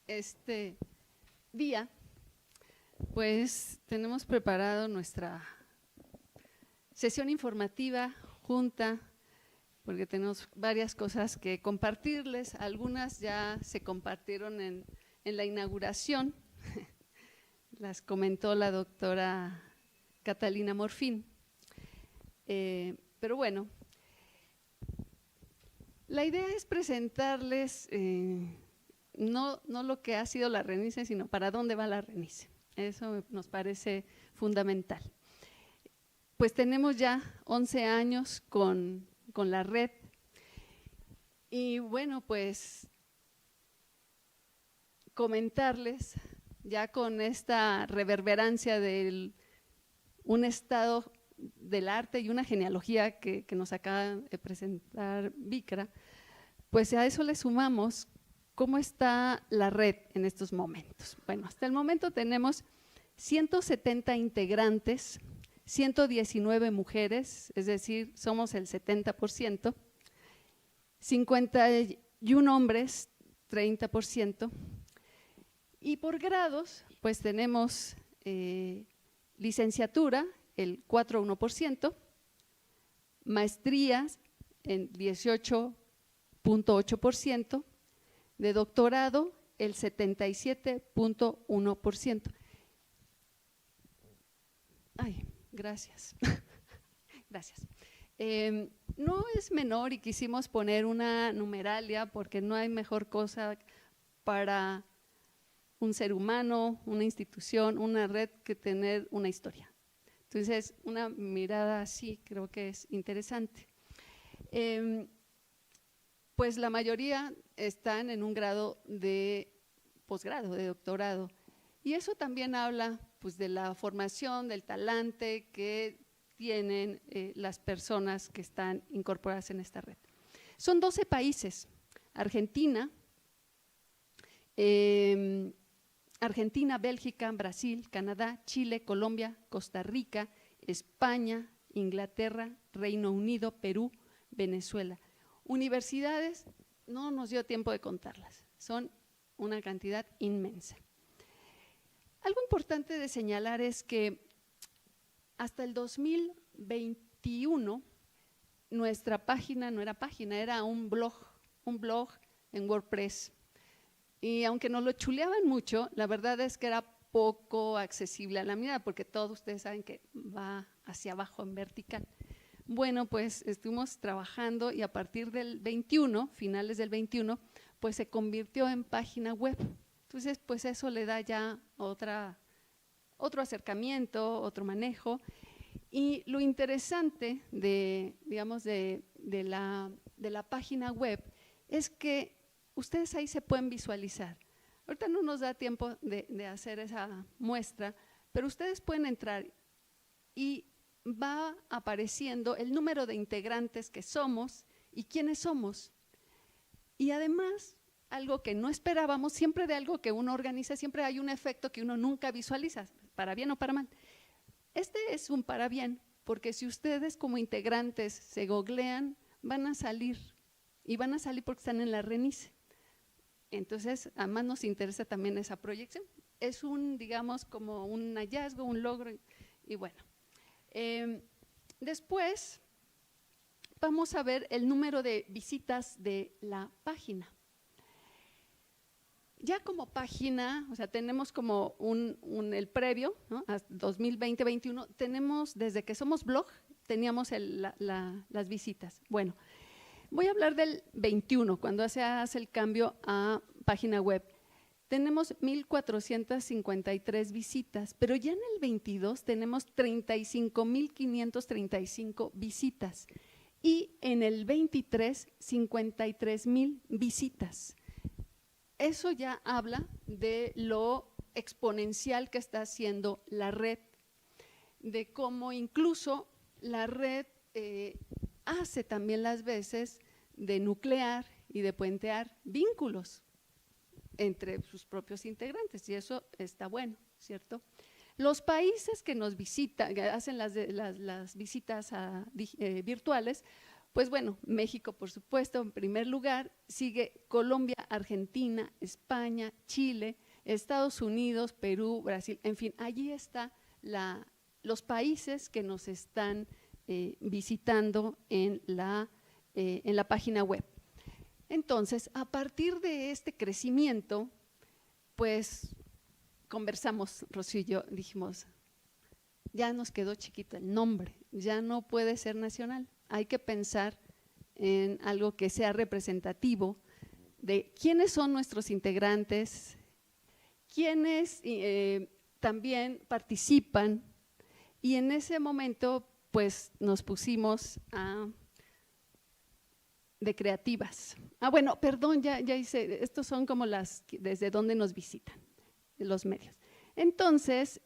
Este día, pues tenemos preparado nuestra sesión informativa, junta, porque tenemos varias cosas que compartirles. Algunas ya se compartieron en la inauguración, las comentó la doctora Catalina Morfín. Pero bueno, la idea es presentarles no lo que ha sido la Renice, sino para dónde va la Renice. Eso nos parece fundamental. Pues tenemos ya 11 años con la red y bueno, pues comentarles ya con esta reverberancia de un estado del arte y una genealogía que nos acaba de presentar Vicra, pues a eso le sumamos cómo está la red en estos momentos. Bueno, hasta el momento tenemos 170 integrantes, 119 mujeres, es decir, somos el 70%, 51 hombres, 30%, y por grados, pues tenemos licenciatura, el 4,1%, maestrías, en 18,8%, de doctorado, el 77,1%. Ay, gracias. Gracias. No es menor y quisimos poner una numeralia porque no hay mejor cosa para un ser humano, una institución, una red que tener una historia. Entonces, una mirada así creo que es interesante. Pues la mayoría están en un grado de posgrado, de doctorado. Y eso también habla pues, de la formación, del talante que tienen las personas que están incorporadas en esta red. Son 12 países, Argentina, Bélgica, Brasil, Canadá, Chile, Colombia, Costa Rica, España, Inglaterra, Reino Unido, Perú, Venezuela. Universidades, no nos dio tiempo de contarlas, son una cantidad inmensa. Algo importante de señalar es que hasta el 2021, nuestra página no era página, era un blog en WordPress. Y aunque nos lo chuleaban mucho, la verdad es que era poco accesible a la mirada, porque todos ustedes saben que va hacia abajo en vertical. Bueno, pues estuvimos trabajando y a partir del 21, finales del 21, pues se convirtió en página web. Entonces, pues eso le da ya otro acercamiento, otro manejo. Y lo interesante de la página web es que ustedes ahí se pueden visualizar. Ahorita no nos da tiempo de hacer esa muestra, pero ustedes pueden entrar y va apareciendo el número de integrantes que somos y quiénes somos. Y además, algo que no esperábamos, siempre de algo que uno organiza, siempre hay un efecto que uno nunca visualiza, para bien o para mal. Este es un para bien, porque si ustedes como integrantes se googlean, van a salir, y van a salir porque están en la RENICE. Entonces, además nos interesa también esa proyección. Es digamos, como un hallazgo, un logro, y bueno. Después, vamos a ver el número de visitas de la página. Ya como página, o sea, tenemos como el previo, ¿no? Hasta 2020-21, tenemos, desde que somos blog, teníamos las visitas. Bueno, voy a hablar del 21, cuando se hace el cambio a página web. Tenemos 1,453 visitas, pero ya en el 22 tenemos 35,535 visitas y en el 23, 53,000 visitas. Eso ya habla de lo exponencial que está haciendo la red, de cómo incluso la red hace también las veces de nuclear y de puentear vínculos entre sus propios integrantes, y eso está bueno, ¿cierto? Los países que nos visitan, que hacen las visitas virtuales, pues bueno, México, por supuesto, en primer lugar, sigue Colombia, Argentina, España, Chile, Estados Unidos, Perú, Brasil, en fin, allí están los países que nos están visitando en la página web. Entonces, a partir de este crecimiento, pues conversamos, Rocío y yo, dijimos, ya nos quedó chiquito el nombre, ya no puede ser nacional, hay que pensar en algo que sea representativo de quiénes son nuestros integrantes, quiénes también participan, y en ese momento pues nos pusimos de creativas. Bueno, perdón, ya hice, estos son como desde donde nos visitan, los medios. Entonces,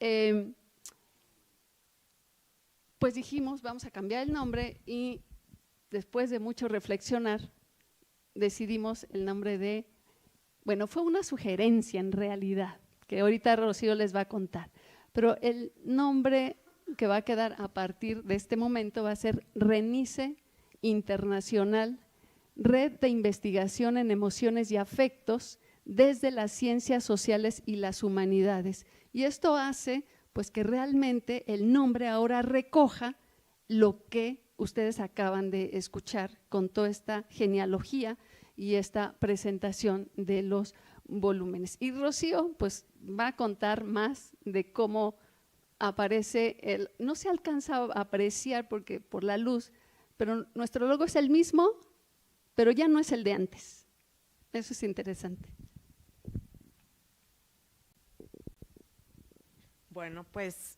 pues dijimos, vamos a cambiar el nombre, y después de mucho reflexionar, decidimos el nombre bueno, fue una sugerencia en realidad, que ahorita Rocío les va a contar, pero el nombre que va a quedar a partir de este momento va a ser RENICE Internacional, Red de Investigación en Emociones y Afectos desde las Ciencias Sociales y las Humanidades. Y esto hace pues que realmente el nombre ahora recoja lo que ustedes acaban de escuchar con toda esta genealogía y esta presentación de los volúmenes. Y Rocío pues va a contar más de cómo aparece no se alcanza a apreciar porque por la luz, pero nuestro logo es el mismo, pero ya no es el de antes. Eso es interesante. Bueno, pues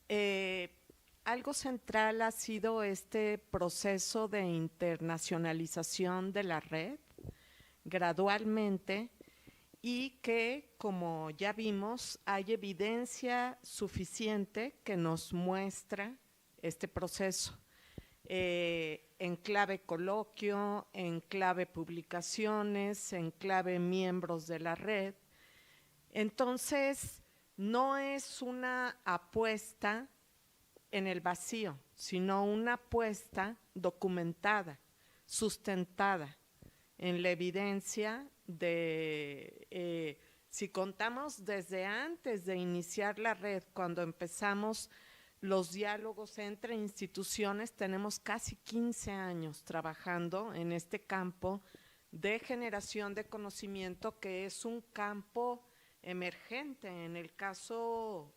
algo central ha sido este proceso de internacionalización de la red gradualmente, y que, como ya vimos, hay evidencia suficiente que nos muestra este proceso. En clave coloquio, en clave publicaciones, en clave miembros de la red. Entonces, no es una apuesta en el vacío, sino una apuesta documentada, sustentada en la evidencia si contamos desde antes de iniciar la red, cuando empezamos los diálogos entre instituciones. Tenemos casi 15 años trabajando en este campo de generación de conocimiento, que es un campo emergente en el caso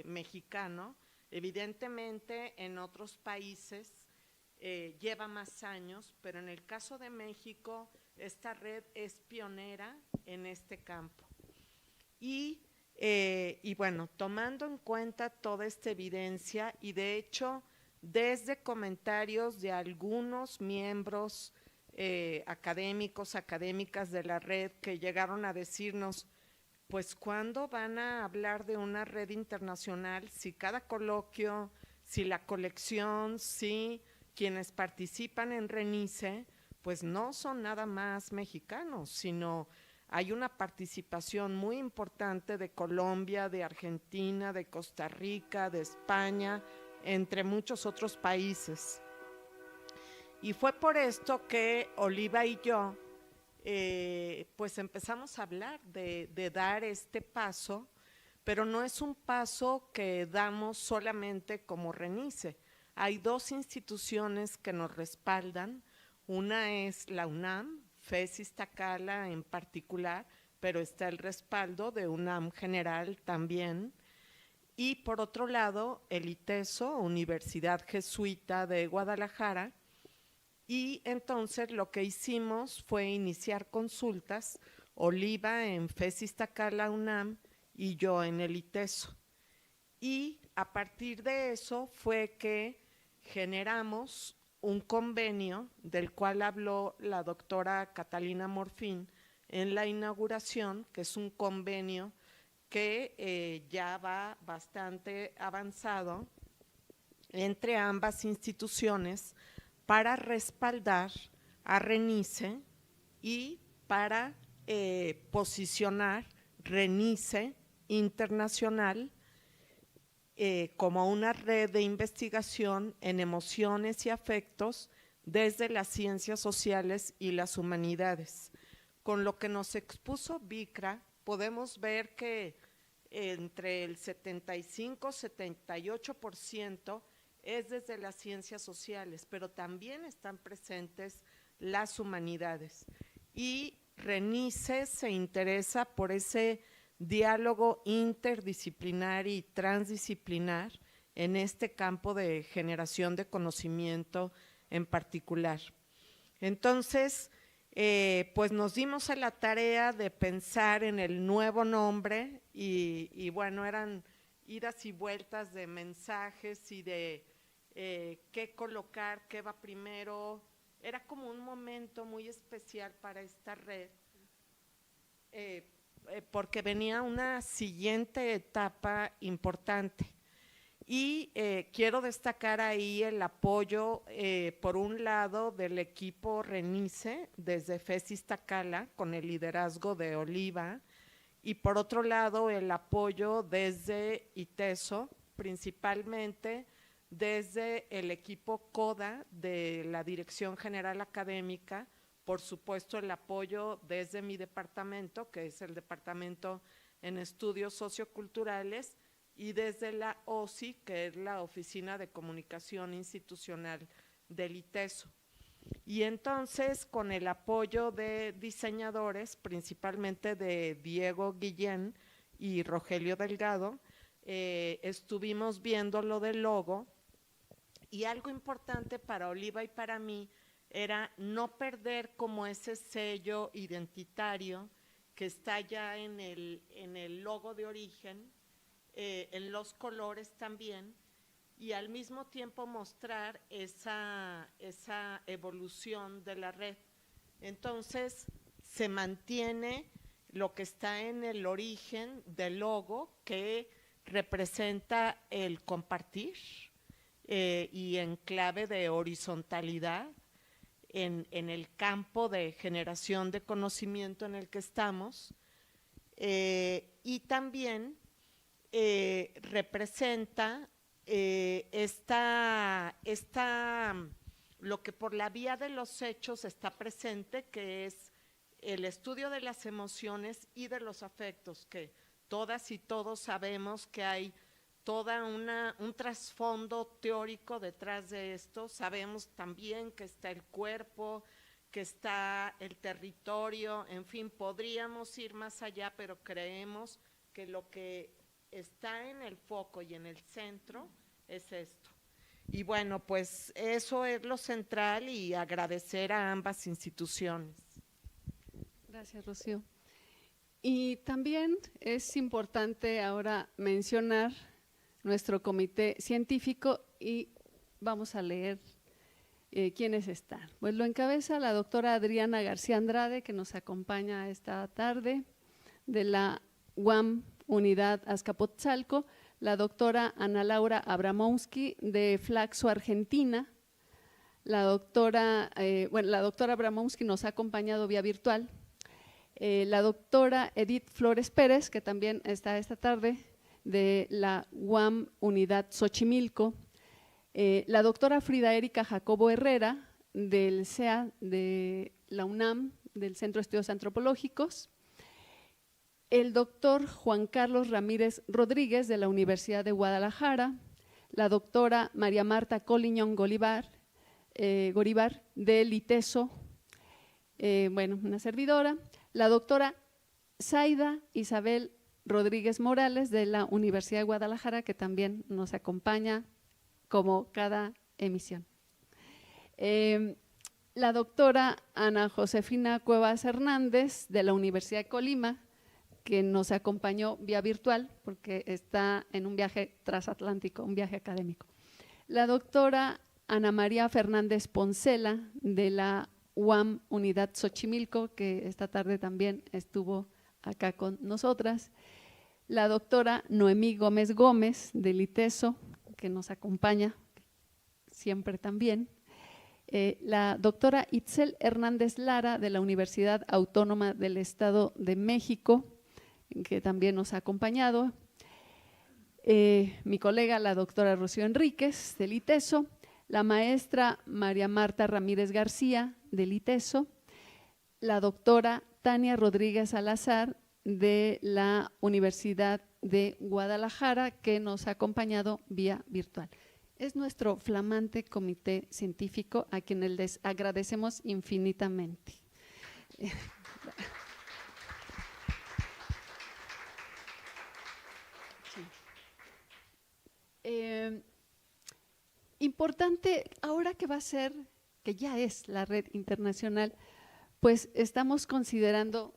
mexicano. Evidentemente en otros países lleva más años, pero en el caso de México esta red es pionera en este campo. Y bueno, tomando en cuenta toda esta evidencia, y de hecho desde comentarios de algunos miembros académicos, académicas de la red, que llegaron a decirnos, pues ¿cuándo van a hablar de una red internacional? Si cada coloquio, si la colección, si quienes participan en RENICE, pues no son nada más mexicanos, sino hay una participación muy importante de Colombia, de Argentina, de Costa Rica, de España, entre muchos otros países. Y fue por esto que Oliva y yo pues empezamos a hablar de dar este paso, pero no es un paso que damos solamente como RENICE. Hay dos instituciones que nos respaldan. Una es la UNAM, FES Iztacala en particular, pero está el respaldo de UNAM General también. Y por otro lado, el ITESO, Universidad Jesuita de Guadalajara. Y entonces lo que hicimos fue iniciar consultas, Oliva en FES Iztacala UNAM y yo en el ITESO. Y a partir de eso fue que generamos un convenio del cual habló la doctora Catalina Morfín en la inauguración, que es un convenio que ya va bastante avanzado entre ambas instituciones para respaldar a RENICE y para posicionar RENICE Internacional como una red de investigación en emociones y afectos desde las ciencias sociales y las humanidades. Con lo que nos expuso Bikra, podemos ver que entre el 75-78% es desde las ciencias sociales, pero también están presentes las humanidades. Y RENICE se interesa por ese diálogo interdisciplinar y transdisciplinar en este campo de generación de conocimiento en particular. Entonces, pues nos dimos a la tarea de pensar en el nuevo nombre y bueno, eran idas y vueltas de mensajes y de qué colocar, qué va primero. Era como un momento muy especial para esta red, porque venía una siguiente etapa importante. Y quiero destacar ahí el apoyo, por un lado, del equipo RENICE desde FES Iztacala, con el liderazgo de Oliva, y por otro lado, el apoyo desde ITESO, principalmente desde el equipo CODA de la Dirección General Académica, por supuesto el apoyo desde mi departamento, que es el Departamento en Estudios Socioculturales, y desde la OSI, que es la Oficina de Comunicación Institucional del ITESO. Y entonces, con el apoyo de diseñadores, principalmente de Diego Guillén y Rogelio Delgado, estuvimos viendo lo del logo, y algo importante para Oliva y para mí era no perder como ese sello identitario que está ya en el logo de origen, en los colores también, y al mismo tiempo mostrar esa evolución de la red. Entonces se mantiene lo que está en el origen del logo, que representa el compartir y en clave de horizontalidad en el campo de generación de conocimiento en el que estamos, y también representa lo que por la vía de los hechos está presente, que es el estudio de las emociones y de los afectos, que todas y todos sabemos que hay un trasfondo teórico detrás de esto. Sabemos también que está el cuerpo, que está el territorio, en fin, podríamos ir más allá, pero creemos que lo que está en el foco y en el centro es esto. Y bueno, pues eso es lo central y agradecer a ambas instituciones. Gracias, Rocío. Y también es importante ahora mencionar nuestro comité científico y vamos a leer quiénes están. Pues lo encabeza la doctora Adriana García Andrade, que nos acompaña esta tarde, de la UAM Unidad Azcapotzalco, la doctora Ana Laura Abramowski de Flaxo, Argentina. La doctora Abramowski nos ha acompañado vía virtual. La doctora Edith Flores Pérez, que también está esta tarde, de la UAM Unidad Xochimilco. La doctora Frida Erika Jacobo Herrera, del CEA de la UNAM, del Centro de Estudios Antropológicos. El doctor Juan Carlos Ramírez Rodríguez, de la Universidad de Guadalajara. La doctora María Marta Coliñón Goríbar, del ITESO, una servidora. La doctora Zaida Isabel Rodríguez Morales, de la Universidad de Guadalajara, que también nos acompaña como cada emisión. La doctora Ana Josefina Cuevas Hernández, de la Universidad de Colima, que nos acompañó vía virtual porque está en un viaje transatlántico, un viaje académico. La doctora Ana María Fernández Poncela, de la UAM Unidad Xochimilco, que esta tarde también estuvo acá con nosotras. La doctora Noemí Gómez Gómez, del ITESO, que nos acompaña siempre también. La doctora Itzel Hernández Lara, de la Universidad Autónoma del Estado de México, que también nos ha acompañado. Mi colega, la doctora Rocío Enríquez, del ITESO. La maestra María Marta Ramírez García, del ITESO. La doctora Tania Rodríguez Salazar, de la Universidad de Guadalajara, que nos ha acompañado vía virtual. Es nuestro flamante comité científico, a quienes les agradecemos infinitamente. Importante, ahora que va a ser, que ya es la red internacional, pues estamos considerando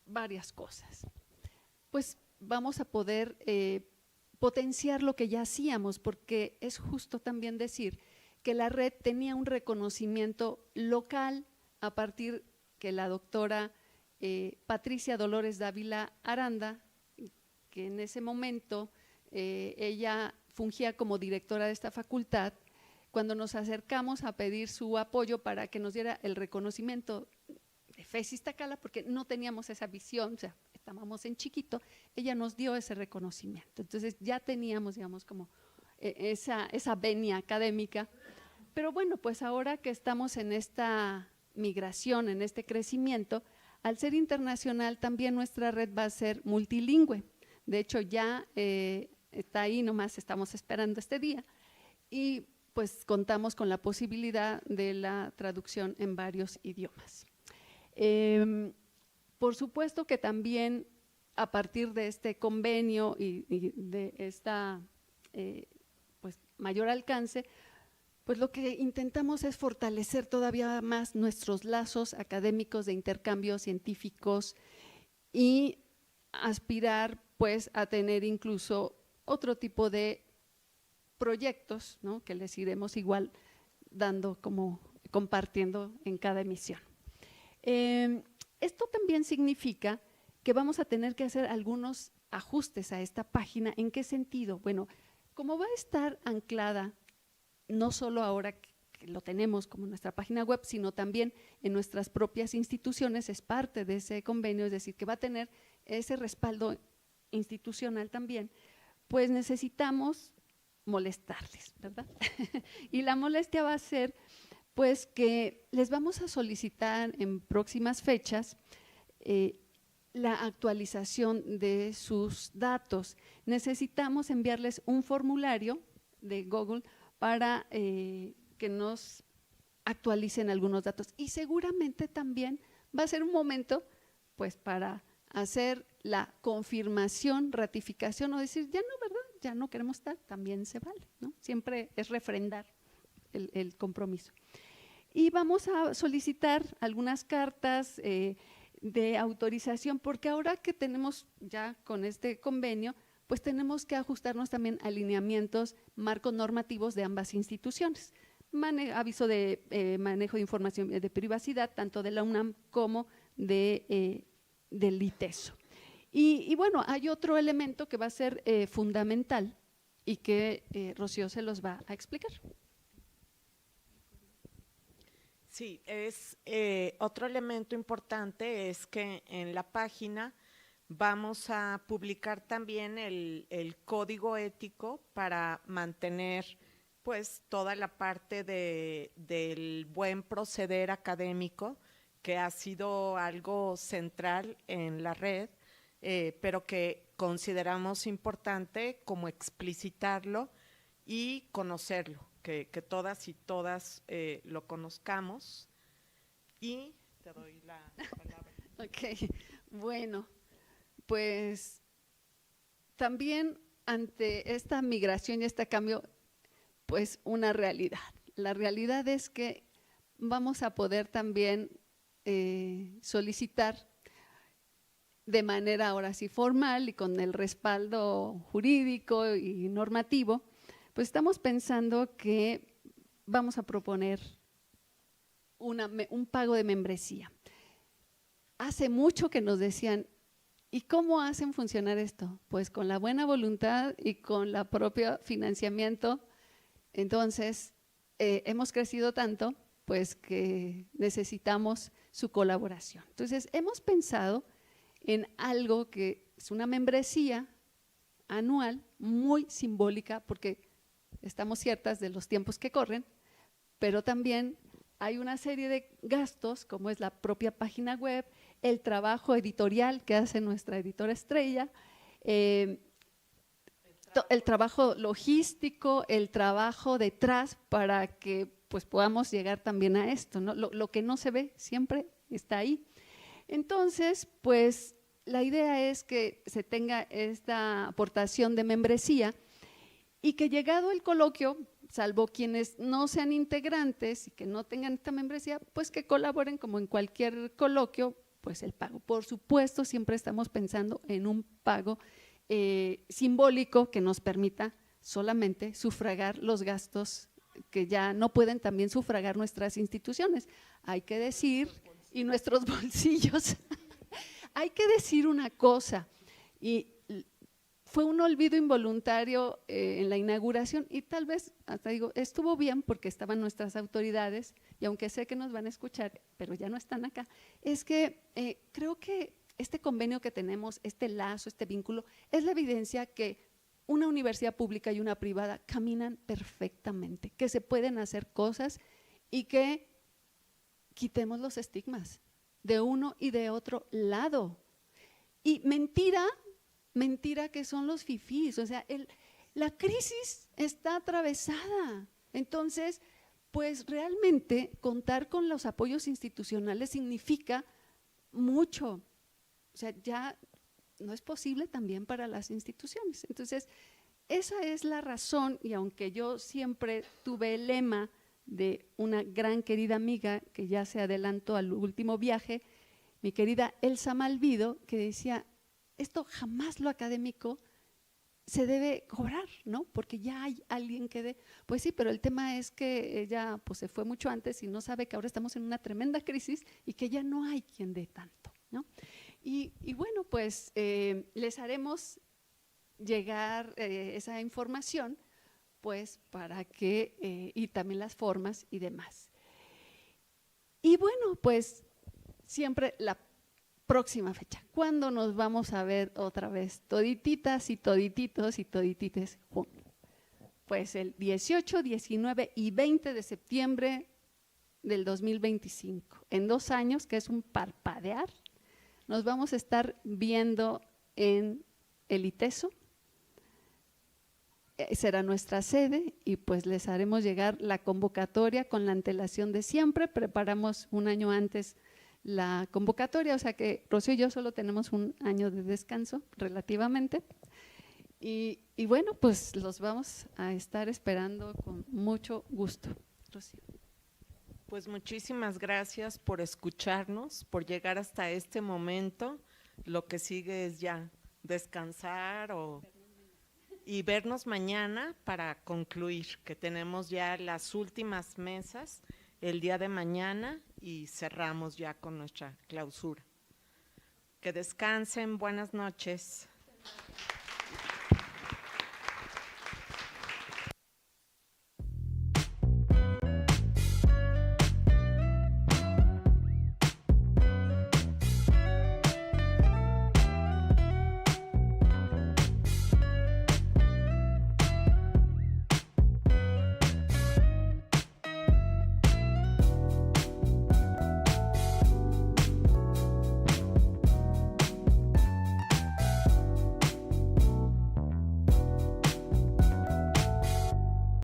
varias cosas. Pues vamos a poder potenciar lo que ya hacíamos, porque es justo también decir que la red tenía un reconocimiento local a partir que la doctora Patricia Dolores Dávila Aranda, que en ese momento ella fungía como directora de esta facultad, cuando nos acercamos a pedir su apoyo para que nos diera el reconocimiento de FES Iztacala, porque no teníamos esa visión, o sea, estábamos en chiquito, ella nos dio ese reconocimiento. Entonces ya teníamos, digamos, como esa venia académica. Pero bueno, pues ahora que estamos en esta migración, en este crecimiento, al ser internacional también nuestra red va a ser multilingüe. De hecho, ya está ahí, nomás estamos esperando este día. Y pues contamos con la posibilidad de la traducción en varios idiomas. Por supuesto que también a partir de este convenio y de esta pues mayor alcance, pues lo que intentamos es fortalecer todavía más nuestros lazos académicos de intercambios científicos y aspirar pues a tener incluso otro tipo de proyectos, ¿no?, que les iremos igual dando como compartiendo en cada emisión. Esto también significa que vamos a tener que hacer algunos ajustes a esta página. ¿En qué sentido? Bueno, como va a estar anclada no solo ahora que lo tenemos como nuestra página web, sino también en nuestras propias instituciones, es parte de ese convenio, es decir, que va a tener ese respaldo institucional también, pues necesitamos molestarles, ¿verdad? Y la molestia va a ser pues que les vamos a solicitar en próximas fechas la actualización de sus datos. Necesitamos enviarles un formulario de Google para que nos actualicen algunos datos. Y seguramente también va a ser un momento pues para hacer la confirmación, ratificación o decir, ya no, ¿verdad? Ya no queremos estar, también se vale, ¿no? Siempre es refrendar el compromiso. Y vamos a solicitar algunas cartas de autorización, porque ahora que tenemos ya con este convenio, pues tenemos que ajustarnos también a lineamientos, marcos normativos de ambas instituciones. Aviso de manejo de información de privacidad, tanto de la UNAM como del ITESO. Y bueno, hay otro elemento que va a ser fundamental y que Rocío se los va a explicar. Sí, es otro elemento importante es que en la página vamos a publicar también el código ético para mantener pues toda la parte del buen proceder académico, que ha sido algo central en la red, pero que consideramos importante como explicitarlo y conocerlo, que todas y todas lo conozcamos. Y te doy la palabra. Ok, bueno, pues también ante esta migración y este cambio, pues una realidad. La realidad es que vamos a poder también solicitar de manera ahora sí formal y con el respaldo jurídico y normativo, pues estamos pensando que vamos a proponer un pago de membresía. Hace mucho que nos decían, ¿y cómo hacen funcionar esto? Pues con la buena voluntad y con la propio financiamiento. Entonces, hemos crecido tanto, pues que necesitamos su colaboración. Entonces, hemos pensado en algo que es una membresía anual muy simbólica, porque estamos ciertas de los tiempos que corren, pero también hay una serie de gastos, como es la propia página web, el trabajo editorial que hace nuestra editora estrella, el trabajo logístico, el trabajo detrás para que pues podamos llegar también a esto, ¿no? Lo que no se ve siempre está ahí. Entonces, pues la idea es que se tenga esta aportación de membresía y que llegado el coloquio, salvo quienes no sean integrantes y que no tengan esta membresía, pues que colaboren como en cualquier coloquio, pues el pago. Por supuesto, siempre estamos pensando en un pago simbólico que nos permita solamente sufragar los gastos que ya no pueden también sufragar nuestras instituciones. Hay que decir, y nuestros bolsillos, hay que decir una cosa, y fue un olvido involuntario en la inauguración y tal vez, hasta digo, estuvo bien porque estaban nuestras autoridades y aunque sé que nos van a escuchar, pero ya no están acá, es que creo que este convenio que tenemos, este lazo, este vínculo, es la evidencia que una universidad pública y una privada caminan perfectamente, que se pueden hacer cosas y que quitemos los estigmas de uno y de otro lado. Y mentira que son los fifís, o sea, la crisis está atravesada. Entonces, pues realmente contar con los apoyos institucionales significa mucho. O sea, ya no es posible también para las instituciones. Entonces, esa es la razón, y aunque yo siempre tuve el lema de una gran querida amiga que ya se adelantó al último viaje, mi querida Elsa Malvido, que decía, esto jamás lo académico se debe cobrar, ¿no? Porque ya hay alguien que dé. Pues sí, pero el tema es que ella pues, se fue mucho antes y no sabe que ahora estamos en una tremenda crisis y que ya no hay quien dé tanto, ¿no? Y bueno, pues les haremos llegar esa información, pues para que, y también las formas y demás. Y bueno, pues siempre la próxima fecha, ¿cuándo nos vamos a ver otra vez? Todititas y todititos y toditites juntos. Pues el 18, 19 y 20 de septiembre del 2025, en 2 años, que es un parpadear, Nos vamos a estar viendo en el ITESO. Será nuestra sede y pues les haremos llegar la convocatoria con la antelación de siempre. Preparamos un año antes la convocatoria, o sea que Rocío y yo solo tenemos un año de descanso relativamente. Y bueno, pues los vamos a estar esperando con mucho gusto. Rocío. Pues muchísimas gracias por escucharnos, por llegar hasta este momento. Lo que sigue es ya descansar y vernos mañana para concluir, que tenemos ya las últimas mesas el día de mañana y cerramos ya con nuestra clausura. Que descansen, buenas noches.